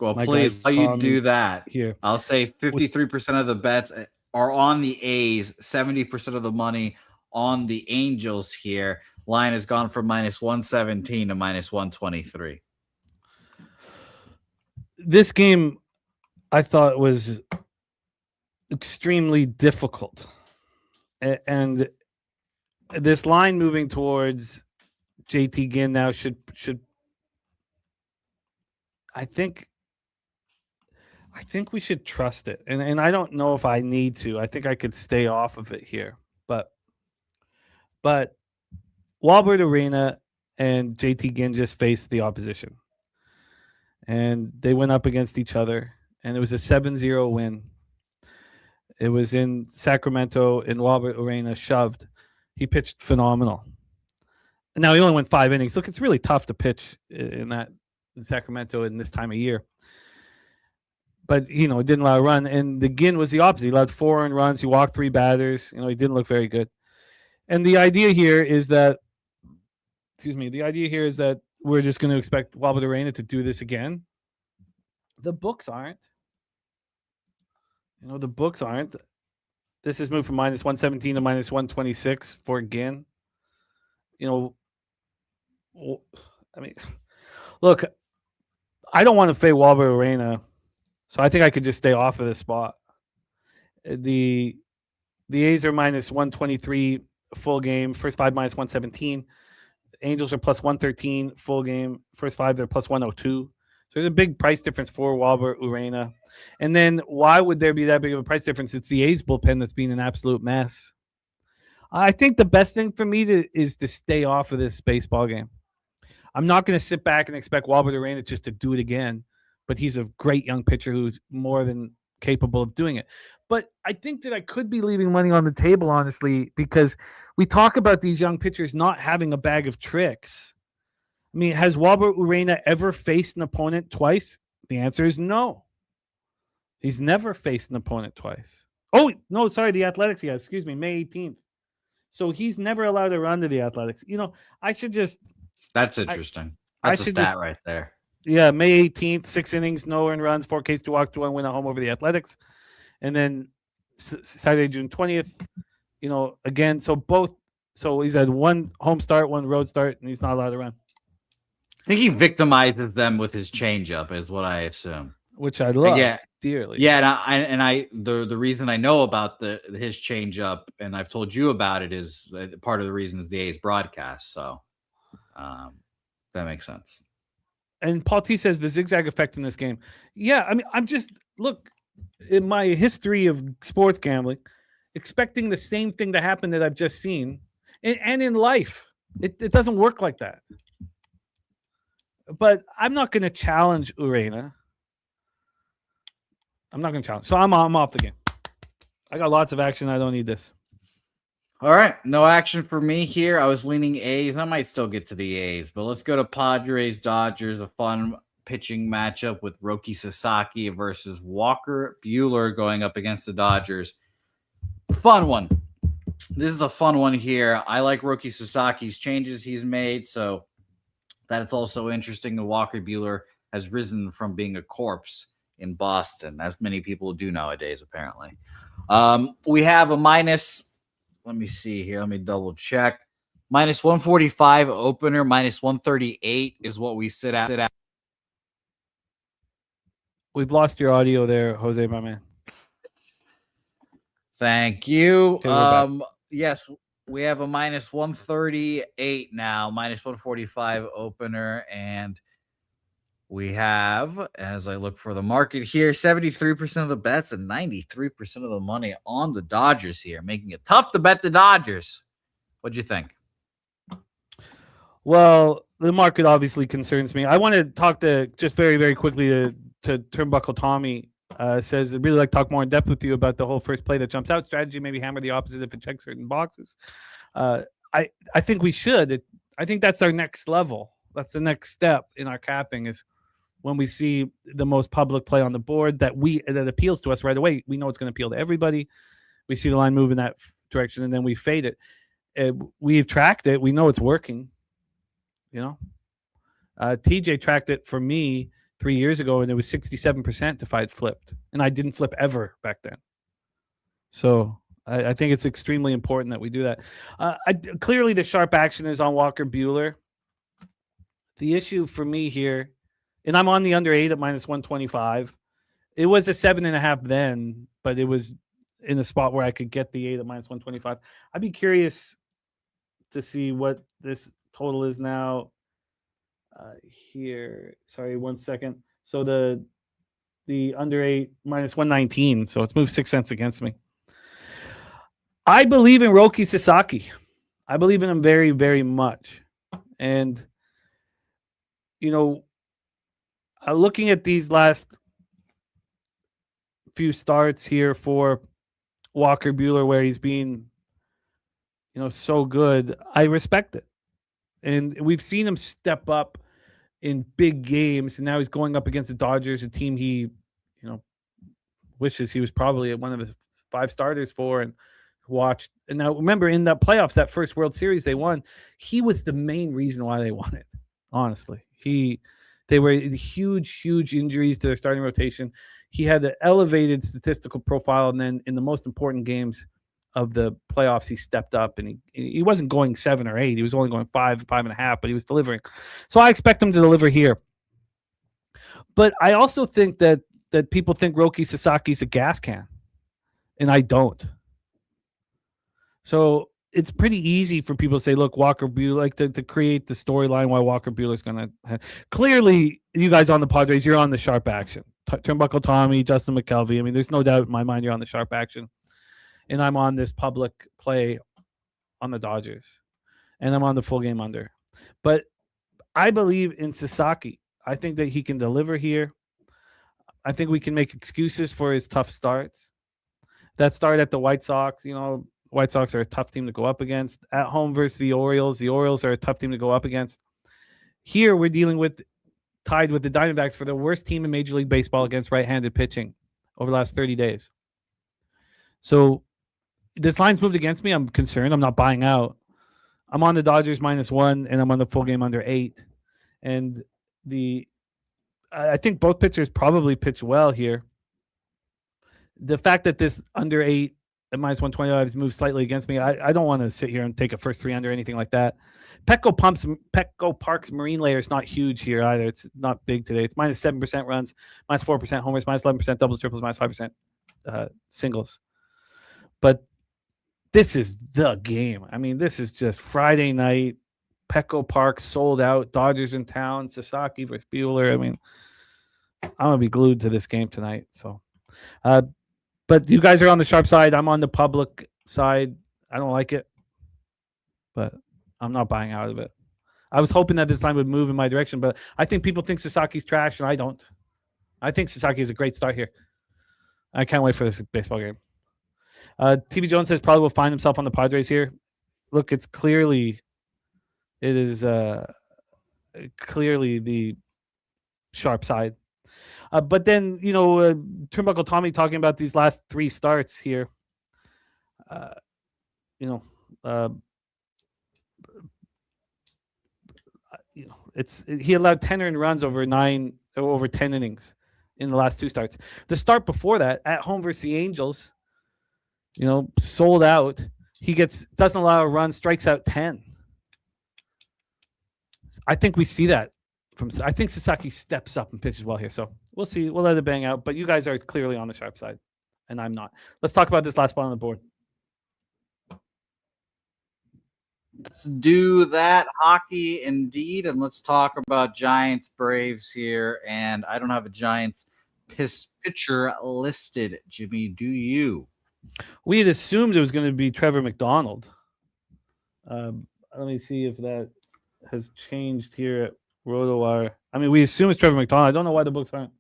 Well, please, while you do that, here, I'll say 53% of the bets are on the A's, 70% of the money on the Angels here. Line has gone from -117 to -123. This game, I thought was extremely difficult. And this line moving towards JT Ginn now should I think we should trust it. And I don't know if I need to. I think I could stay off of it here. But Walbert Arena and JT Ginn just faced the opposition. And they went up against each other. And it was a 7-0 win. It was in Sacramento in Walbert Arena, shoved. He pitched phenomenal. Now, he only went 5 innings. Look, it's really tough to pitch in Sacramento in this time of year. But, it didn't allow a run. And the Ginn was the opposite. He allowed 4 earned runs. He walked 3 batters. He didn't look very good. And the idea here is that, we're just going to expect Walbert Arena to do this again. The books aren't. The books aren't. This has moved from minus 117 to minus 126 for Ginn. Look, I don't want to fade Walbert Arena, so I think I could just stay off of this spot. The A's are minus 123 full game. First 5 minus 117. Angels are plus 113 full game. First 5 they're plus 102. So there's a big price difference for Walbert Arena. And then why would there be that big of a price difference? It's the A's bullpen that's been an absolute mess. I think the best thing for me is to stay off of this baseball game. I'm not going to sit back and expect Walbert Arena just to do it again, but he's a great young pitcher who's more than capable of doing it. But I think that I could be leaving money on the table, honestly, because we talk about these young pitchers not having a bag of tricks. I mean, has Walbert Arena ever faced an opponent twice? The answer is no. He's never faced an opponent twice. Oh, no, sorry, the Athletics, yeah, excuse me, May 18th. So he's never allowed a run to the Athletics. I should just... That's interesting. That's a stat right there. Yeah, May 18th, 6 innings, no earned runs, 4 Ks, 2 walks, 2-1 win at home over the Athletics. And then Saturday, June 20th, again, so he's had 1 home start, 1 road start, and he's not allowed to run. I think he victimizes them with his changeup, is what I assume. Which I love dearly. Yeah, the reason I know about his changeup, and I've told you about it, is part of the reason is the A's broadcast. So that makes sense. And Paul T says the zigzag effect in this game. Yeah, I mean, I'm just in my history of sports gambling, expecting the same thing to happen that I've just seen, and in life, it doesn't work like that. But I'm not going to challenge Arena. I'm not going to challenge. So I'm off the game. I got lots of action. I don't need this. All right. No action for me here. I was leaning A's. I might still get to the A's, but let's go to Padres Dodgers, a fun pitching matchup with Roki Sasaki versus Walker Buehler going up against the Dodgers. Fun one. This is a fun one here. I like Roki Sasaki's changes he's made, so that's also interesting. The Walker Buehler has risen from being a corpse in Boston, as many people do nowadays, apparently. We have a minus, let me see here. Let me double check. Minus 145 opener, minus 138 is what we sit at. We've lost your audio there, Jose, my man. Thank you. Yes, we have a minus 138 now, minus 145 opener, and we have, as I look for the market here, 73% of the bets and 93% of the money on the Dodgers here, making it tough to bet the Dodgers. What'd you think? Well, the market obviously concerns me. I want to talk just very, very quickly to Turnbuckle Tommy. Says, I'd really like to talk more in depth with you about the whole first play that jumps out strategy, maybe hammer the opposite if it checks certain boxes. I think we should. I think that's our next level. That's the next step in our capping, is when we see the most public play on the board that appeals to us right away. We know it's going to appeal to everybody. We see the line move in that direction, and then we fade it. We've tracked it. We know it's working. TJ tracked it for me 3 years ago, and it was 67% if I had flipped, and I didn't flip ever back then. So I think it's extremely important that we do that. Clearly, the sharp action is on Walker Buehler. The issue for me here, and I'm on the under 8 at minus 125. It was a 7.5 then, but it was in a spot where I could get the 8 at minus 125. I'd be curious to see what this total is now. Here, sorry, 1 second. So the under 8 minus 119. So it's moved 6 cents against me. I believe in Roki Sasaki. I believe in him very, very much. And, looking at these last few starts here for Walker Buehler, where he's been, so good, I respect it. And we've seen him step up in big games, and now he's going up against the Dodgers, a team he, wishes he was probably one of his 5 starters for and watched. And now remember, in the playoffs, that first World Series they won, he was the main reason why they won it. Honestly, they were huge injuries to their starting rotation. He had an elevated statistical profile, and then in the most important games of the playoffs, he stepped up, and he wasn't going 7 or 8. He was only going 5.5, but he was delivering. So I expect him to deliver here. But I also think that people think Roki Sasaki's a gas can, and I don't. So it's pretty easy for people to say, look, Walker Buehler, to create the storyline why Walker Buehler's going to. Clearly, you guys on the Padres, you're on the sharp action. Turnbuckle Tommy, Justin McKelvey. I mean, there's no doubt in my mind you're on the sharp action. And I'm on this public play on the Dodgers. And I'm on the full game under. But I believe in Sasaki. I think that he can deliver here. I think we can make excuses for his tough starts. That start at the White Sox, White Sox are a tough team to go up against. At home versus the Orioles. The Orioles are a tough team to go up against. Here, we're dealing with, tied with the Diamondbacks for the worst team in Major League Baseball against right-handed pitching over the last 30 days. So this line's moved against me. I'm concerned. I'm not buying out. I'm on the Dodgers -1, and I'm on the full game under 8. And I think both pitchers probably pitch well here. The fact that this under 8 at -125 has moved slightly against me, I don't want to sit here and take a first 3 under, anything like that. Petco Park's marine layer is not huge here either. It's not big today. It's -7% runs, -4% homers, -11% doubles, triples, -5% singles. But this is the game. I mean, this is just Friday night. Petco Park sold out. Dodgers in town. Sasaki versus Buehler. I mean, I'm going to be glued to this game tonight. So, but you guys are on the sharp side. I'm on the public side. I don't like it, but I'm not buying out of it. I was hoping that this line would move in my direction, but I think people think Sasaki's trash, and I don't. I think Sasaki is a great start here. I can't wait for this baseball game. TV Jones says probably will find himself on the Padres here. Look, it is clearly the sharp side. But then, Turnbuckle Tommy talking about these last 3 starts here. He allowed 10 earned runs over 10 innings in the last 2 starts. The start before that, at home versus the Angels, sold out. He doesn't allow a run, strikes out 10. I think we see that I think Sasaki steps up and pitches well here. So we'll see. We'll let it bang out. But you guys are clearly on the sharp side, and I'm not. Let's talk about this last spot on the board. Let's do that, hockey indeed, and let's talk about Giants Braves here. And I don't have a Giants pitcher listed. Jimmy, do you? We had assumed it was going to be Trevor McDonald. Let me see if that has changed here at RotoWire. I mean, we assume it's Trevor McDonald. I don't know why the books aren't.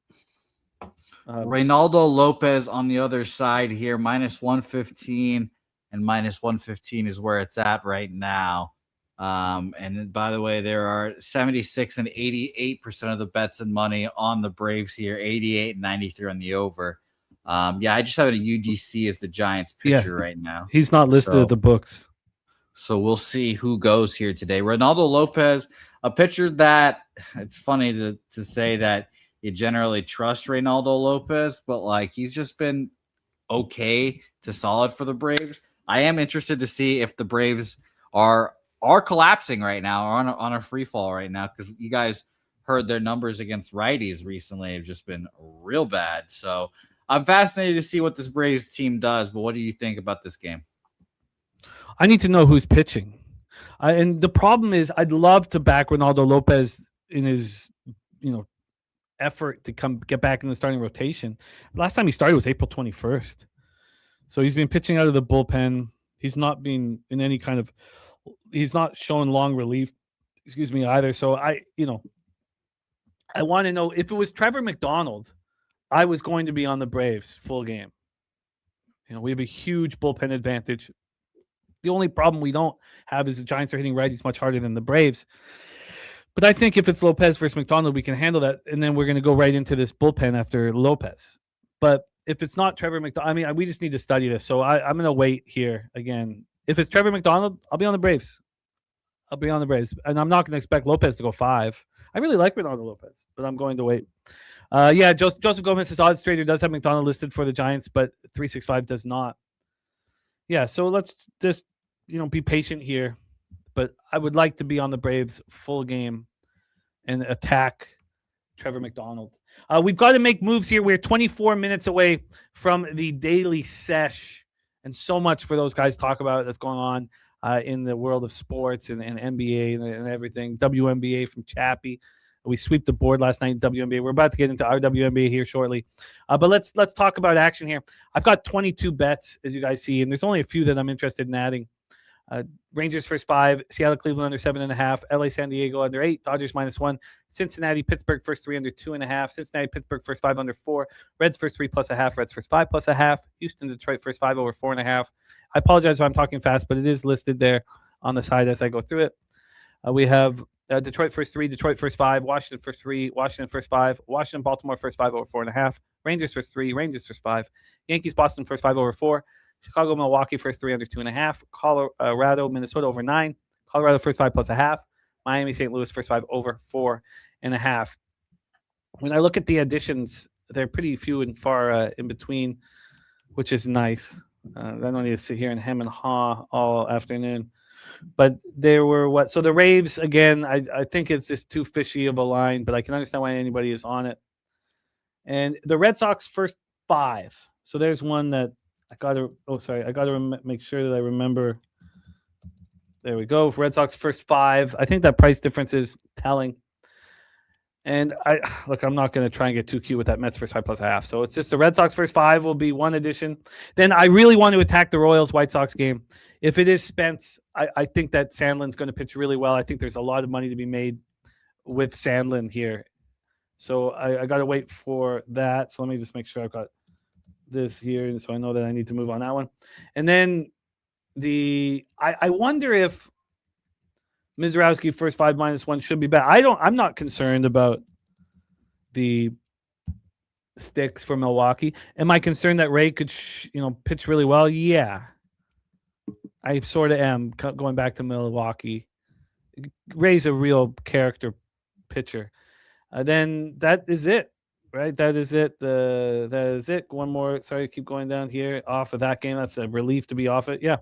Reynaldo Lopez on the other side here, -115, and -115 is where it's at right now. And by the way, there are 76 and 88% of the bets and money on the Braves here, 88 and 93 on the over. I just have a UDC as the Giants pitcher right now. He's not listed at the books. So we'll see who goes here today. Reynaldo Lopez, a pitcher that it's funny to say that you generally trust Reynaldo Lopez, but he's just been okay to solid for the Braves. I am interested to see if the Braves are collapsing right now, or on a free fall right now, because you guys heard their numbers against righties recently have just been real bad. So I'm fascinated to see what this Braves team does. But what do you think about this game? I need to know who's pitching. And the problem is, I'd love to back Ronaldo Lopez in his, effort to get back in the starting rotation. Last time he started was April 21st. So he's been pitching out of the bullpen. He's not been in any kind of, he's not showing long relief, either. So I want to know if it was Trevor McDonald, I was going to be on the Braves full game. We have a huge bullpen advantage. The only problem we don't have is the Giants are hitting righties much harder than the Braves. But I think if it's Lopez versus McDonald, we can handle that, and then we're going to go right into this bullpen after Lopez. But if it's not Trevor McDonald, we just need to study this. So I'm going to wait here again. If it's Trevor McDonald, I'll be on the Braves. And I'm not going to expect Lopez to go 5. I really like Ronaldo Lopez, but I'm going to wait. Joseph Gomez's odds trader does have McDonald listed for the Giants, but 365 does not. Yeah, so let's just be patient here. But I would like to be on the Braves full game and attack Trevor McDonald. We've got to make moves here. We're 24 minutes away from the daily sesh, and so much for those guys talk about that's going on in the world of sports and NBA and everything. WNBA from Chappie. We swept the board last night in WNBA. We're about to get into our WNBA here shortly. But let's talk about action here. I've got 22 bets, as you guys see, and there's only a few that I'm interested in adding. Rangers first 5, Seattle, Cleveland under 7.5, LA, San Diego under 8, Dodgers -1, Cincinnati, Pittsburgh first 3 under 2.5, Cincinnati, Pittsburgh first 5 under 4, Reds first 3 +0.5, Reds first 5 +0.5, Houston, Detroit first 5 over 4.5. I apologize if I'm talking fast, but it is listed there on the side as I go through it. We have Detroit first 3, Detroit first 5, Washington first 3, Washington first 5, Washington, Baltimore first 5 over 4.5, Rangers first 3, Rangers first 5, Yankees, Boston first 5 over 4. Chicago, Milwaukee, first 3 under 2.5. Colorado, Minnesota over 9. Colorado, first 5 +0.5. Miami, St. Louis, first 5 over 4.5. When I look at the additions, they're pretty few and far in between, which is nice. I don't need to sit here and hem and haw all afternoon. But there were So the Raves, again, I think it's just too fishy of a line, but I can understand why anybody is on it. And the Red Sox, first 5. So there's one that I got to make sure that I remember. There we go. Red Sox first 5. I think that price difference is telling. And I'm not going to try and get too cute with that Mets first 5 +0.5. So it's just the Red Sox first 5 will be one addition. Then I really want to attack the Royals White Sox game. If it is Spence, I think that Sandlin's going to pitch really well. I think there's a lot of money to be made with Sandlin here. So I got to wait for that. So let me just make sure I've got this here, so I know that I need to move on that one. And then I wonder if Mizrowski first 5 -1 should be bad. I'm not concerned about the sticks for Milwaukee. Am I concerned that Ray could pitch really well? Yeah, I sort of am. Going back to Milwaukee, Ray's a real character pitcher. Then that is it. Right, that is it. That is it. One more. Sorry, keep going down here. Off of that game, that's a relief to be off it. Yeah.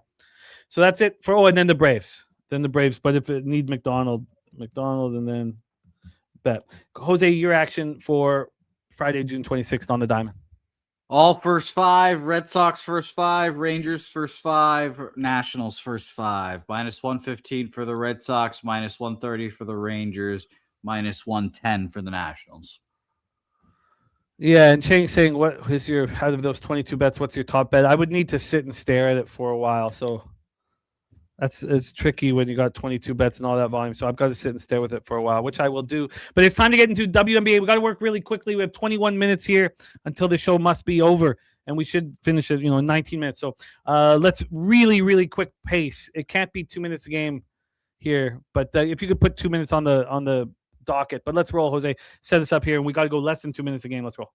So that's it for. And then the Braves. But if it need McDonald, and then bet. Jose, your action for Friday, June 26th on the Diamond. All first 5, Red Sox first 5, Rangers first 5, Nationals first 5. -115 for the Red Sox, -130 for the Rangers, -110 for the Nationals. Yeah, and Chang saying, what is your, out of those 22 bets, what's your top bet? I would need to sit and stare at it for a while. So it's tricky when you got 22 bets and all that volume. So I've got to sit and stare with it for a while, which I will do. But it's time to get into WNBA. We got to work really quickly. We have 21 minutes here until the show must be over. And we should finish it, in 19 minutes. So let's really, really quick pace. It can't be 2 minutes a game here. But if you could put 2 minutes on the docket. But let's roll, Jose. Set us up here, and we got to go less than 2 minutes a game. Let's roll.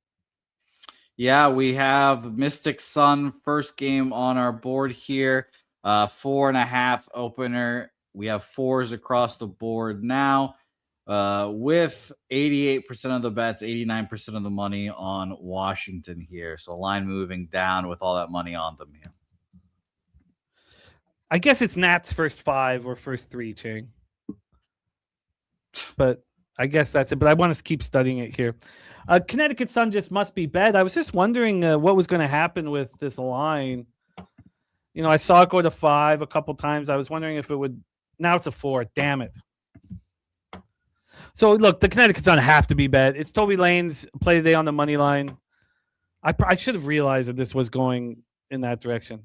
Yeah, we have Mystic Sun first game on our board here. 4.5 opener. We have 4s across the board now. With 88% of the bets, 89% of the money on Washington here. So line moving down with all that money on them here. I guess it's Nats first 5 or first 3, Chang. But I guess that's it. But I want to keep studying it here. Connecticut Sun just must be bad. I was just wondering what was going to happen with this line. I saw it go to 5 a couple times. I was wondering if it would. Now it's a 4. Damn it. So look, the Connecticut Sun have to be bet. It's Toby Lane's play today on the money line. I should have realized that this was going in that direction.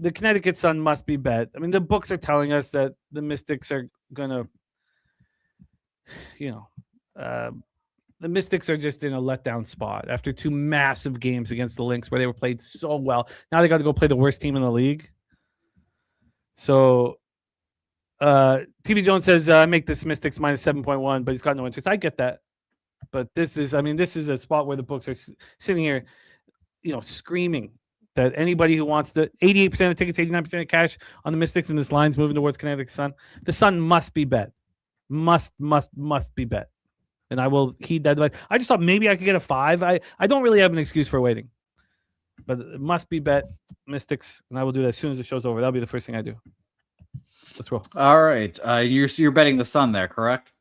The Connecticut Sun must be bet. I mean, the books are telling us that the Mystics are gonna, the Mystics are just in a letdown spot after 2 massive games against the Lynx where they were played so well. Now they got to go play the worst team in the league. So, TV Jones says I make this Mystics minus 7.1, but he's got no interest. I get that. But this is a spot where the books are sitting here, screaming that anybody who wants the 88% of tickets, 89% of cash on the Mystics, and this line's moving towards Connecticut Sun. The Sun must be bet. Must be bet. And I will heed that advice. I just thought maybe I could get a 5. I don't really have an excuse for waiting. But it must be bet Mystics, and I will do that as soon as the show's over. That'll be the first thing I do. Let's roll. All right. You're betting the Sun there, correct?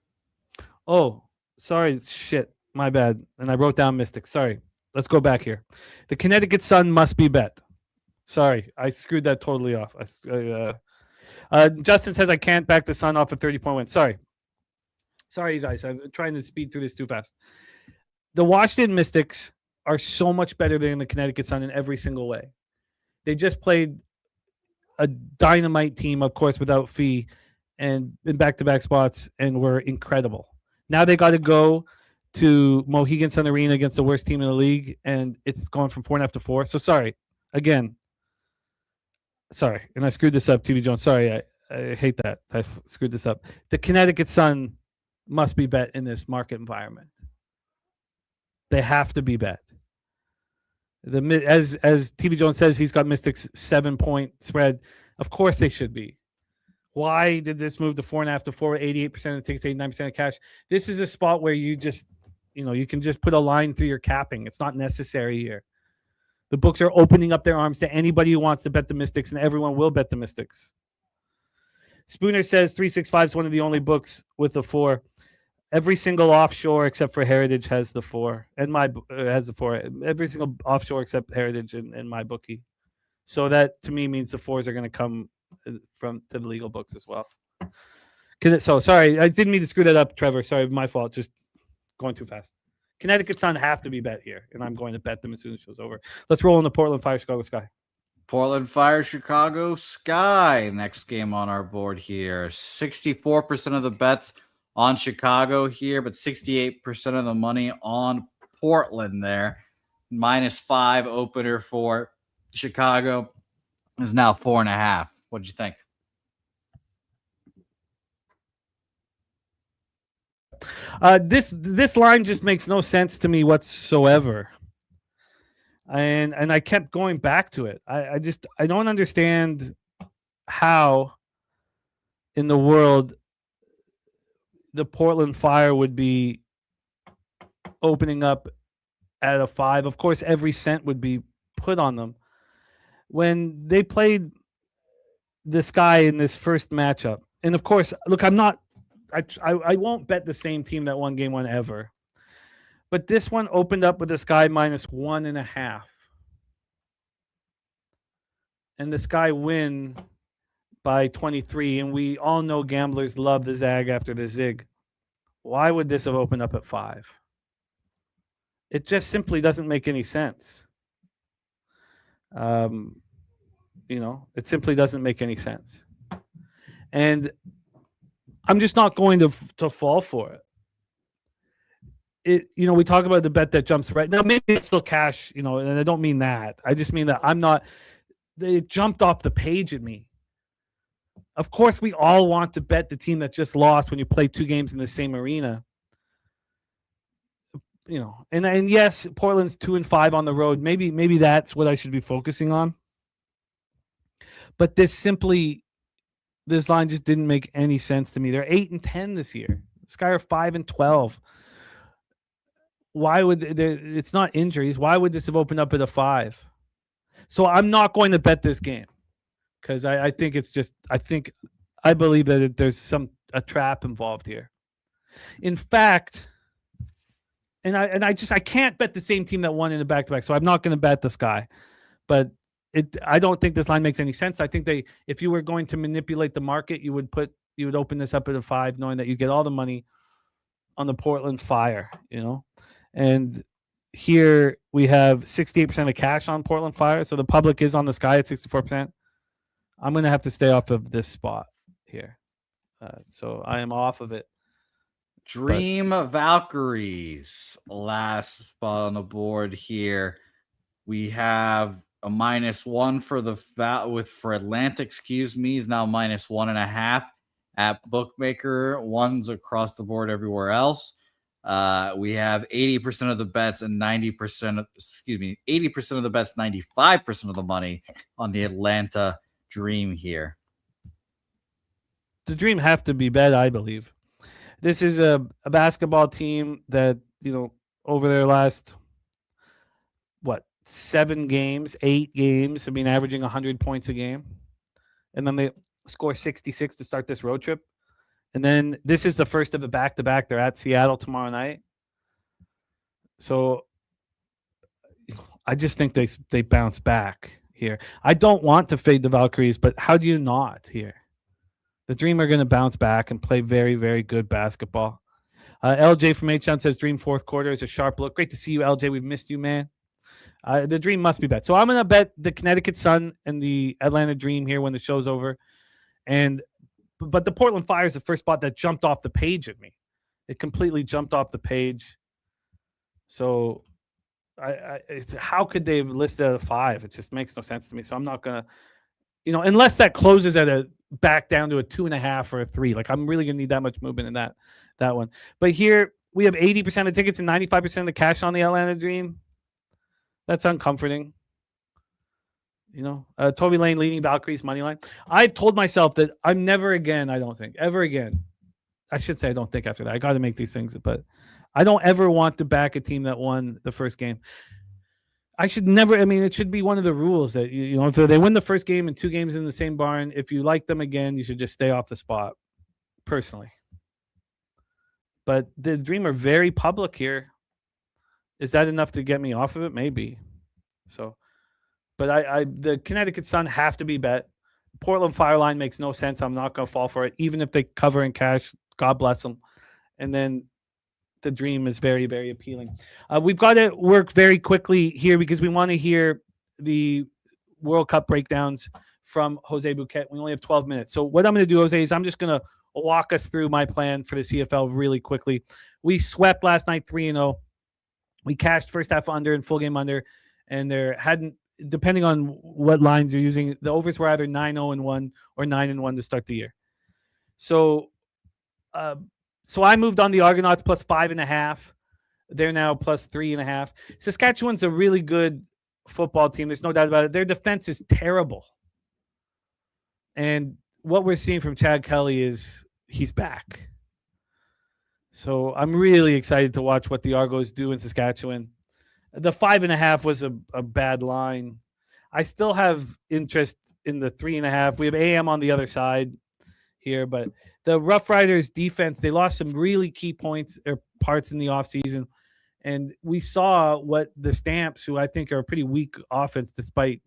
Oh, sorry. Shit. My bad. And I wrote down Mystics. Sorry. Let's go back here. The Connecticut Sun must be bet. Sorry. I screwed that totally off. Justin says I can't back the Sun off a 30-point win. Sorry, you guys. I'm trying to speed through this too fast. The Washington Mystics are so much better than the Connecticut Sun in every single way. They just played a dynamite team, of course, without Fee and in back-to-back spots, and were incredible. Now they got to go to Mohegan Sun Arena against the worst team in the league, and it's going from 4.5 to 4. So sorry. Again, sorry. And I screwed this up, TV Jones. Sorry, I hate that. I screwed this up. The Connecticut Sun must be bet in this market environment. They have to be bet. As TV Jones says, he's got Mystics 7-point spread. Of course they should be. Why did this move to 4.5 to 4? 88% of the tickets, 89% of cash. This is a spot where you just, you can just put a line through your capping. It's not necessary here. The books are opening up their arms to anybody who wants to bet the Mystics, and everyone will bet the Mystics. Spooner says 365 is one of the only books with a 4. Every single offshore except for Heritage has the 4, and has the 4. Every single offshore except Heritage and my bookie. So that to me means the 4s are going to come to the legal books as well. So sorry, I didn't mean to screw that up, Trevor. Sorry, my fault. Just going too fast. Connecticut Sun have to be bet here, and I'm going to bet them as soon as the show's over. Let's roll in the Portland Fire Chicago Sky. Portland Fire Chicago Sky. Next game on our board here. 64% of the bets on Chicago here, but 68% of the money on Portland there. -5 opener for Chicago is now 4.5. What'd you think? This line just makes no sense to me whatsoever. And I kept going back to it. I don't understand how in the world the Portland Fire would be opening up at a 5. Of course, every cent would be put on them. When they played the Sky in this first matchup, and of course, look, I won't bet the same team that won game 1 ever. But this one opened up with the Sky -1.5. And the Sky win by 23. And we all know gamblers love the zag after the zig. Why would this have opened up at 5? It just simply doesn't make any sense. It simply doesn't make any sense. And I'm just not going to fall for it. We talk about the bet that jumps right now. Maybe it's still cash, and I don't mean that. I just mean that it jumped off the page at me. Of course, we all want to bet the team that just lost when you play 2 games in the same arena. And yes, Portland's 2-5 on the road. Maybe that's what I should be focusing on. But this line just didn't make any sense to me. They're 8-10 this year. Sky are 5-12. Why would it's not injuries? Why would this have opened up at a 5? So I'm not going to bet this game because I think I believe that there's a trap involved here. In fact, and I can't bet the same team that won in a back-to-back, so I'm not going to bet this guy. But I don't think this line makes any sense. I think if you were going to manipulate the market, you would open this up at a 5, knowing that you get all the money on the Portland Fire, and here we have 68% of cash on Portland Fire, so the public is on the sky at 64%. I'm going to have to stay off of this spot here, so I am off of it. Dream Valkyries, last spot on the board here. We have a -1 for Atlantic, is now -1.5 at bookmaker. Ones across the board everywhere else. We have 80% of the bets and 80% of the bets, 95% of the money on the Atlanta Dream here. The Dream have to be bet, I believe. This is a basketball team that, over their last, 7 games, 8 games, have been averaging 100 points a game. And then they score 66 to start this road trip. And then this is the first of a back-to-back. They're at Seattle tomorrow night. So I just think they bounce back here. I don't want to fade the Valkyries, but how do you not here? The Dream are going to bounce back and play very, very good basketball. LJ from H-Town says Dream fourth quarter is a sharp look. Great to see you, LJ. We've missed you, man. The Dream must be bet. So I'm going to bet the Connecticut Sun and the Atlanta Dream here when the show's over. But the Portland Fire is the first spot that jumped off the page at me. It completely jumped off the page. So how could they have listed at a 5? It just makes no sense to me. So I'm not going to, unless that closes at a back down to a 2.5 or a 3. Like, I'm really going to need that much movement in that one. But here we have 80% of tickets and 95% of the cash on the Atlanta Dream. That's uncomforting. Toby Lane leading Valkyries money line. I've told myself that I'm never again, I don't think, ever again. I should say I don't think after that. I got to make these things, but I don't ever want to back a team that won the first game. I should never, it should be one of the rules that, if they win the first game and 2 games in the same barn, if you like them again, you should just stay off the spot, personally. But the Dream are very public here. Is that enough to get me off of it? Maybe. So, but the Connecticut Sun have to be bet. Portland Fire line makes no sense. I'm not going to fall for it, even if they cover in cash. God bless them. And then the Dream is very, very appealing. We've got to work very quickly here because we want to hear the World Cup breakdowns from Jose Bouquet. We only have 12 minutes. So what I'm going to do, Jose, is I'm just going to walk us through my plan for the CFL really quickly. We swept last night 3-0. We cashed first half under and full game under, and there hadn't, depending on what lines you're using, the overs were either 9-0-1 or 9-1 to start the year. So I moved on the Argonauts plus 5.5. They're now plus 3.5. Saskatchewan's a really good football team. There's no doubt about it. Their defense is terrible. And what we're seeing from Chad Kelly is he's back. So I'm really excited to watch what the Argos do in Saskatchewan. The 5.5 was a bad line. I still have interest in the 3.5. We have AM on the other side here, but the Rough Riders defense, they lost some really key points or parts in the offseason. And we saw what the Stamps, who I think are a pretty weak offense, despite,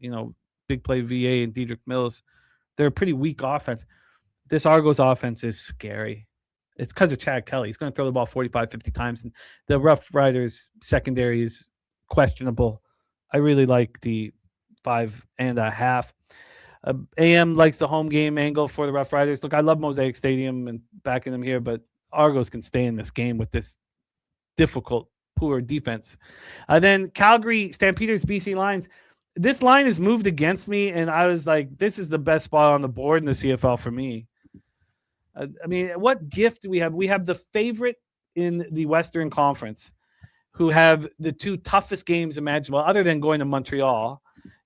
big play VA and Dedrick Mills, they're a pretty weak offense. This Argos offense is scary. It's because of Chad Kelly. He's going to throw the ball 45, 50 times. And the Rough Riders secondary is questionable. I really like the 5.5. AM likes the home game angle for the Rough Riders. Look, I love Mosaic Stadium and backing them here, but Argos can stay in this game with this difficult, poor defense. Then Calgary, Stampeders, BC Lions. This line is moved against me, and I was like, this is the best spot on the board in the CFL for me. What gift do we have? We have the favorite in the Western Conference, who have the 2 toughest games imaginable, other than going to Montreal.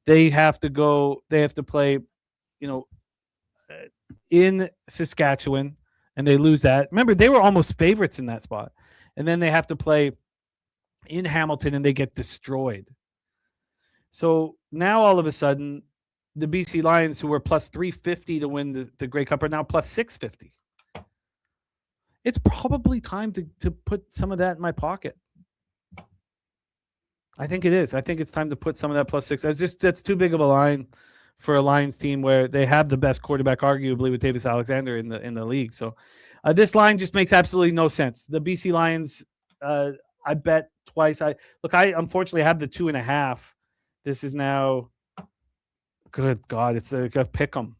They have to play, in Saskatchewan, and they lose that. Remember, they were almost favorites in that spot. And then they have to play in Hamilton, and they get destroyed. So now all of a sudden, the BC Lions, who were plus 350 to win the Grey Cup, are now plus 650. it's probably time to put some of that in my pocket. I think it is. I think it's time to put some of that +6. That's too big of a line for a Lions team where they have the best quarterback, arguably, with Davis Alexander in the league. So this line just makes absolutely no sense. The BC Lions, I bet twice. I unfortunately have the 2.5. This is now, good God, it's a pick 'em.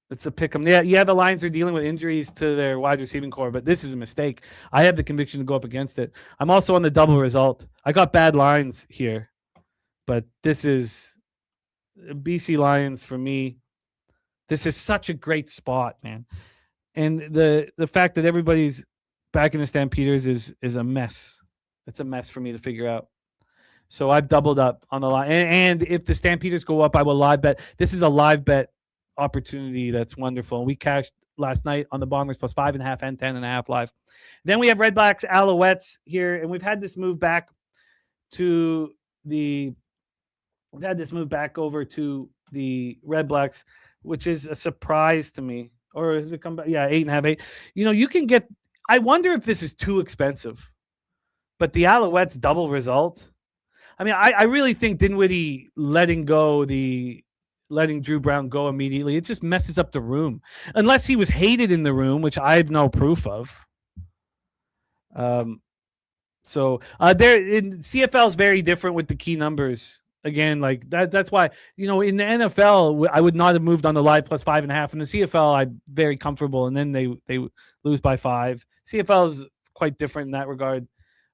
It's a pick 'em. Yeah, the Lions are dealing with injuries to their wide receiving core, but this is a mistake. I have the conviction to go up against it. I'm also on the double result. I got bad lines here, but this is BC Lions for me. This is such a great spot, man. And the fact that everybody's back in the Stampeders is a mess. It's a mess for me to figure out. So I've doubled up on the line. And if the Stampeders go up, I will live bet. This is a live bet opportunity that's wonderful. We cashed last night on the Bombers +5.5 and 10.5 live. Then we have Red Blacks Alouettes here, and we've had this move back to the over to the Red Blacks, which is a surprise to me. Or has it come back? Yeah, 8.5, 8. You can get. I wonder if this is too expensive, but the Alouettes double result. I mean, I really think Dinwiddie letting Drew Brown go immediately, it just messes up the room. Unless he was hated in the room, which I have no proof of. So CFL is very different with the key numbers. Again, like that's why, in the NFL, I would not have moved on the live +5.5. In the CFL, I'm very comfortable, and then they lose by 5. CFL is quite different in that regard.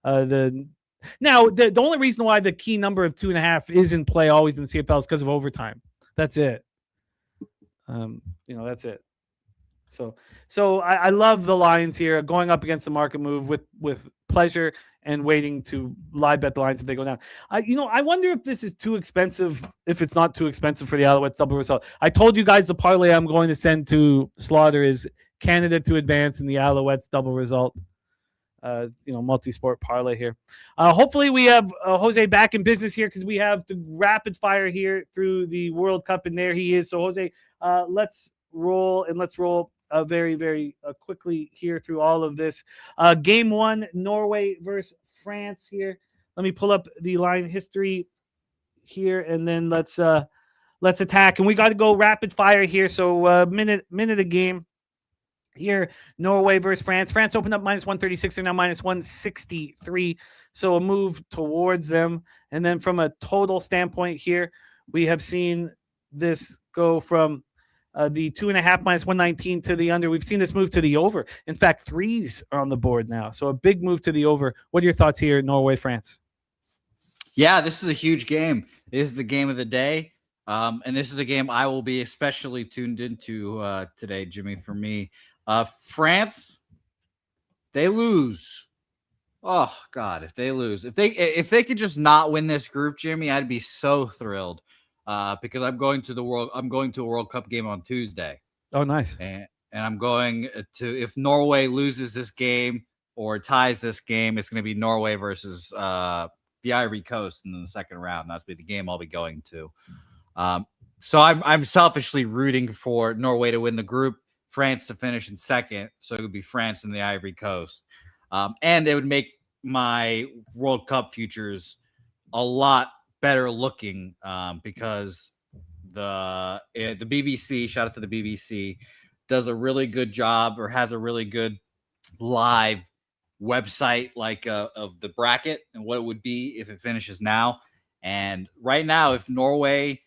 The only reason why the key number of 2.5 is in play always in the CFL is because of overtime. That's it. That's it. So I love the Lions here going up against the market move with pleasure and waiting to live bet the Lions if they go down. I wonder if this is too expensive, if it's not too expensive for the Alouettes double result. I told you guys the parlay I'm going to send to Slaughter is Canada to advance in the Alouettes double result. Multi-sport parlay here. Hopefully we have Jose back in business here because we have the rapid fire here through the World Cup, and there he is. So Jose, let's roll very, very quickly here through all of this. Game 1, Norway versus France here. Let me pull up the line history here, and then let's attack. And we got to go rapid fire here. So minute a game. Here, Norway versus France. France opened up -136. They're now -163. So a move towards them. And then from a total standpoint here, we have seen this go from the 2.5 -119 to the under. We've seen this move to the over. In fact, 3s are on the board now. So a big move to the over. What are your thoughts here, Norway, France? Yeah, this is a huge game. This is the game of the day. And this is a game I will be especially tuned into today, Jimmy, for me. France, they lose. Oh God, if they lose, if they could just not win this group, Jimmy, I'd be so thrilled. Because I'm going to a World Cup game on Tuesday. Oh, nice. And I'm going to, if Norway loses this game or ties this game, it's going to be Norway versus the Ivory Coast in the second round. That's the game I'll be going to. So I'm selfishly rooting for Norway to win the group, France to finish in second. So it would be France and the Ivory Coast. And it would make my World Cup futures a lot better looking because the BBC, shout out to the BBC, does a really good job or has a really good live website of the bracket and what it would be if it finishes now. And right now, if Norway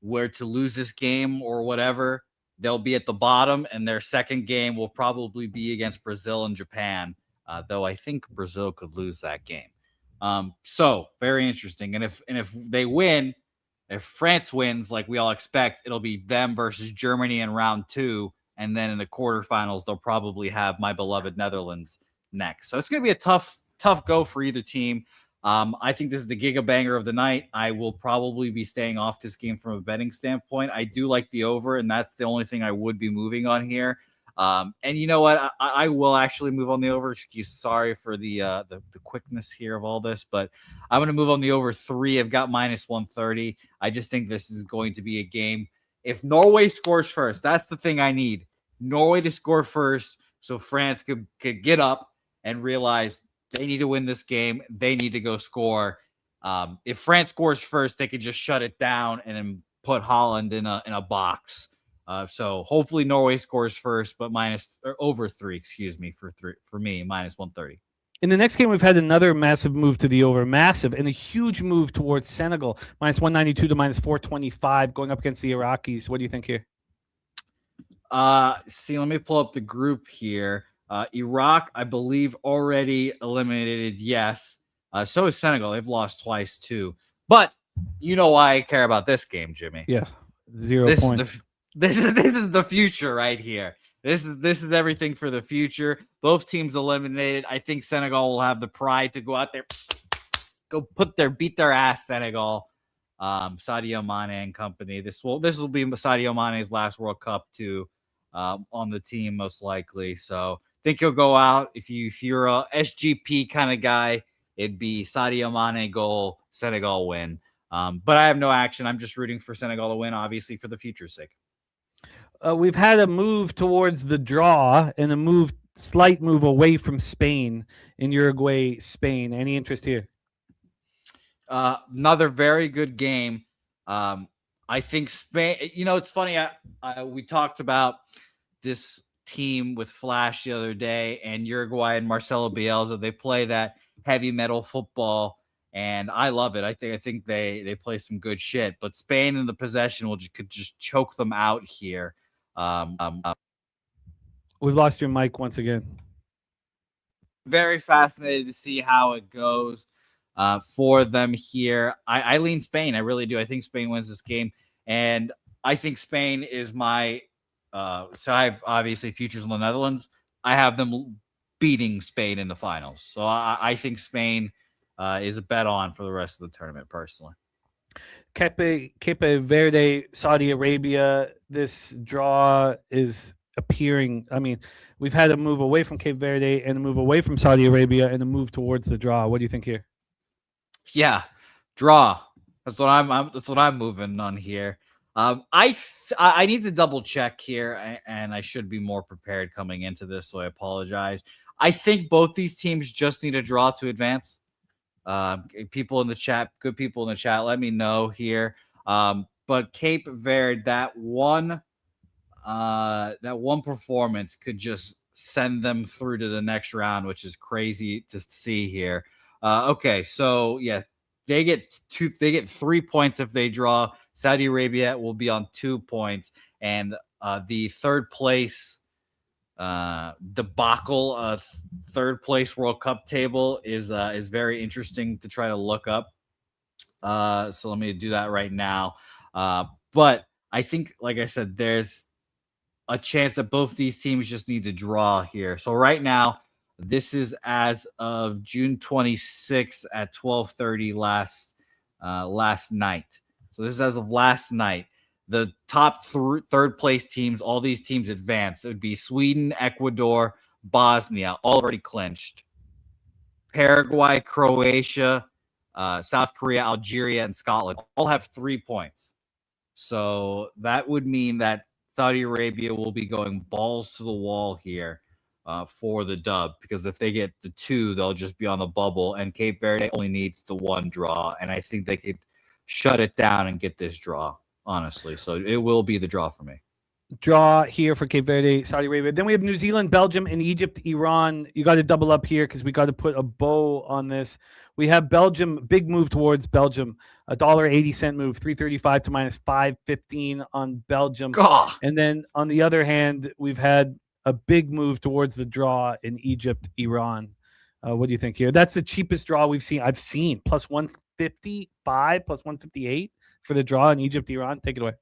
were to lose this game or whatever, they'll be at the bottom, and their second game will probably be against Brazil and Japan, though I think Brazil could lose that game. So very interesting. And if they win, if France wins like we all expect, it'll be them versus Germany in round 2. And then in the quarterfinals, they'll probably have my beloved Netherlands next. So it's going to be a tough go for either team. I think this is the giga banger of the night. I will probably be staying off this game from a betting standpoint. I do like the over, and that's the only thing I would be moving on here. And you know what? I will actually move on the over. Sorry for the quickness here of all this, but I'm going to move on the over 3. I've got -130. I just think this is going to be a game. If Norway scores first, that's the thing I need. Norway to score first so France could get up and realize they need to win this game. They need to go score. If France scores first, they could just shut it down and then put Holland in a box. So hopefully Norway scores first, but over 3, for me, minus 130. In the next game, we've had another massive move to the over, and a huge move towards Senegal, minus 192 to minus 425, going up against the Iraqis. What do you think here? Let me pull up the group here. Iraq, I believe, already eliminated. Yes. So is Senegal. They've lost twice too. But you know why I care about this game, Jimmy? Yeah, 0 points. This is the future right here. This is everything for the future. Both teams eliminated. I think Senegal will have the pride to go out there, beat their ass, Senegal. Sadio Mane and company. This will be Sadio Mane's last World Cup too, on the team most likely. So I think he'll go out. If you're a SGP kind of guy, it'd be Sadio Mane goal, Senegal win. But I have no action. I'm just rooting for Senegal to win, obviously, for the future's sake. We've had a move towards the draw and a slight move away from Spain in Uruguay, Spain. Any interest here? Another very good game. I think Spain, it's funny. We talked about this team with Flash the other day, and Uruguay and Marcelo Bielsa. They play that heavy metal football, and I love it. I think they play some good shit. But Spain in the possession could just choke them out here. We've lost your mic once again. Very fascinated to see how it goes for them here. I lean Spain. I really do. I think Spain wins this game, and I think Spain is my. So I have obviously futures on the Netherlands. I have them beating Spain in the finals. So I think Spain is a bet on for the rest of the tournament, personally. Cape Verde, Saudi Arabia. This draw is appearing. I mean, we've had a move away from Cape Verde and a move away from Saudi Arabia and a move towards the draw. What do you think here? Yeah, draw. That's what I'm moving on here. I need to double check here, and I should be more prepared coming into this, so I apologize. I think both these teams just need a draw to advance. People in the chat, good people in the chat, let me know here. But Cape Verde, that one performance could just send them through to the next round, which is crazy to see here. Okay, so yeah, they get 3 points if they draw. Saudi Arabia will be on 2 points, and the third place debacle, third place World Cup table is very interesting to try to look up. So let me do that right now. But I think, like I said, there's a chance that both these teams just need to draw here. So right now, this is as of June 26th at 12:30 last night. So this is as of last night. The top third place teams, all these teams advance. It would be Sweden, Ecuador, Bosnia, all already clinched. Paraguay, Croatia, South Korea, Algeria, and Scotland all have 3 points. So that would mean that Saudi Arabia will be going balls to the wall here for the dub, because if they get the 2, they'll just be on the bubble, and Cape Verde only needs the 1 draw, and I think they could shut it down and get this draw, honestly. So it will be the draw for me. Draw here for Cape Verde, Saudi Arabia. Then we have New Zealand, Belgium, and Egypt, Iran. You got to double up here because we got to put a bow on this. We have Belgium, big move towards Belgium, $1.80 move, 335 to minus 515 on Belgium. Gah. And then on the other hand, we've had a big move towards the draw in Egypt, Iran. What do you think here? That's the cheapest draw I've seen, plus 155, plus 158 for the draw in Egypt, Iran. Take it away.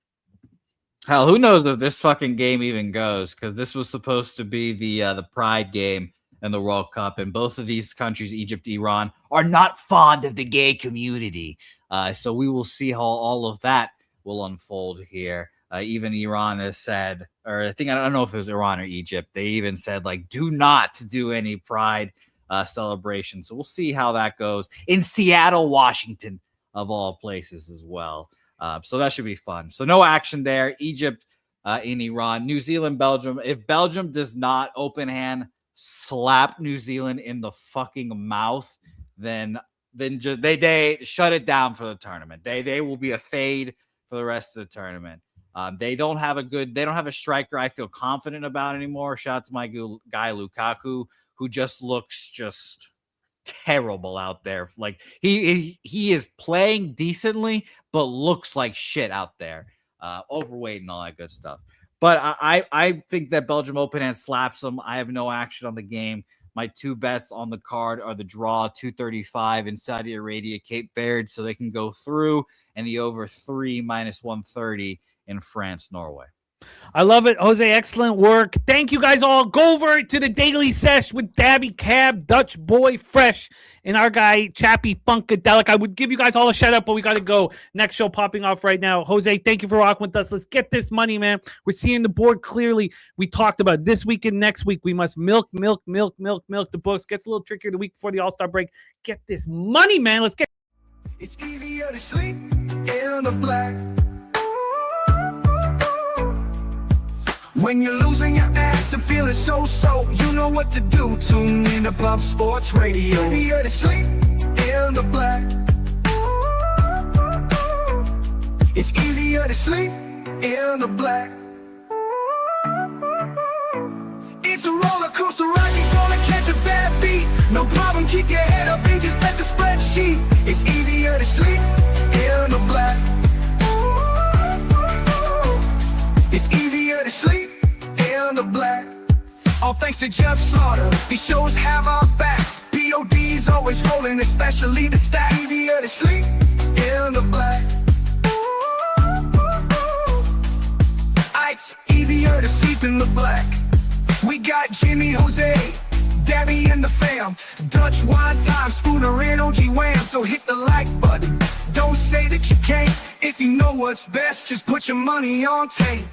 Hell, who knows if this fucking game even goes, because this was supposed to be the pride game in the World Cup, and both of these countries, Egypt, Iran, are not fond of the gay community. So we will see how all of that will unfold here. Even Iran has said, or I don't know if it was Iran or Egypt, they even said, like, do not do any pride celebration. So we'll see how that goes in Seattle, Washington, of all places as well. So that should be fun. So no action there. Egypt in Iran. New Zealand, Belgium. If Belgium does not open hand slap New Zealand in the fucking mouth, then just they shut it down for the tournament. They will be a fade for the rest of the tournament. They don't have a striker I feel confident about anymore. Shout out to my guy Lukaku, who just looks terrible out there. Like he is playing decently, but looks like shit out there. Overweight and all that good stuff. But I think that Belgium open hand slaps them. I have no action on the game. My 2 bets on the card are the draw 235 in Saudi Arabia, Cape Verde, so they can go through, and the over 3 -130 in France, Norway. I love it, Jose. Excellent work. Thank you guys all. Go over to the Daily Sesh with Dabby Cab, Dutch Boy Fresh, and our guy Chappie Funkadelic. I would give you guys all a shout out, but we got to go. Next show popping off right now. Jose, thank you for rocking with us. Let's get this money, man. We're seeing the board clearly. We talked about this week and next week. We must milk the books. Gets a little trickier the week before the All-Star break. Get this money, man. Let's get. It's easier to sleep in the black. When you're losing your ass and feeling so, you know what to do. Tune in to Pop Sports Radio. Easier to sleep in the black. It's easier to sleep in the black. It's a roller coaster ride, you're gonna catch a bad beat. No problem, keep your head up and just bet the spreadsheet. It's easier to sleep in the black. It's easier to sleep in the black. All thanks to Jeff Slaughter, these shows have our backs. POD's always rolling, especially the stats. Easier to sleep in the black. It's easier to sleep in the black. We got Jimmy, Jose, Dabby and the fam. Dutch wine time, Spooner and OG Wham. So hit the like button, don't say that you can't. If you know what's best, just put your money on tape.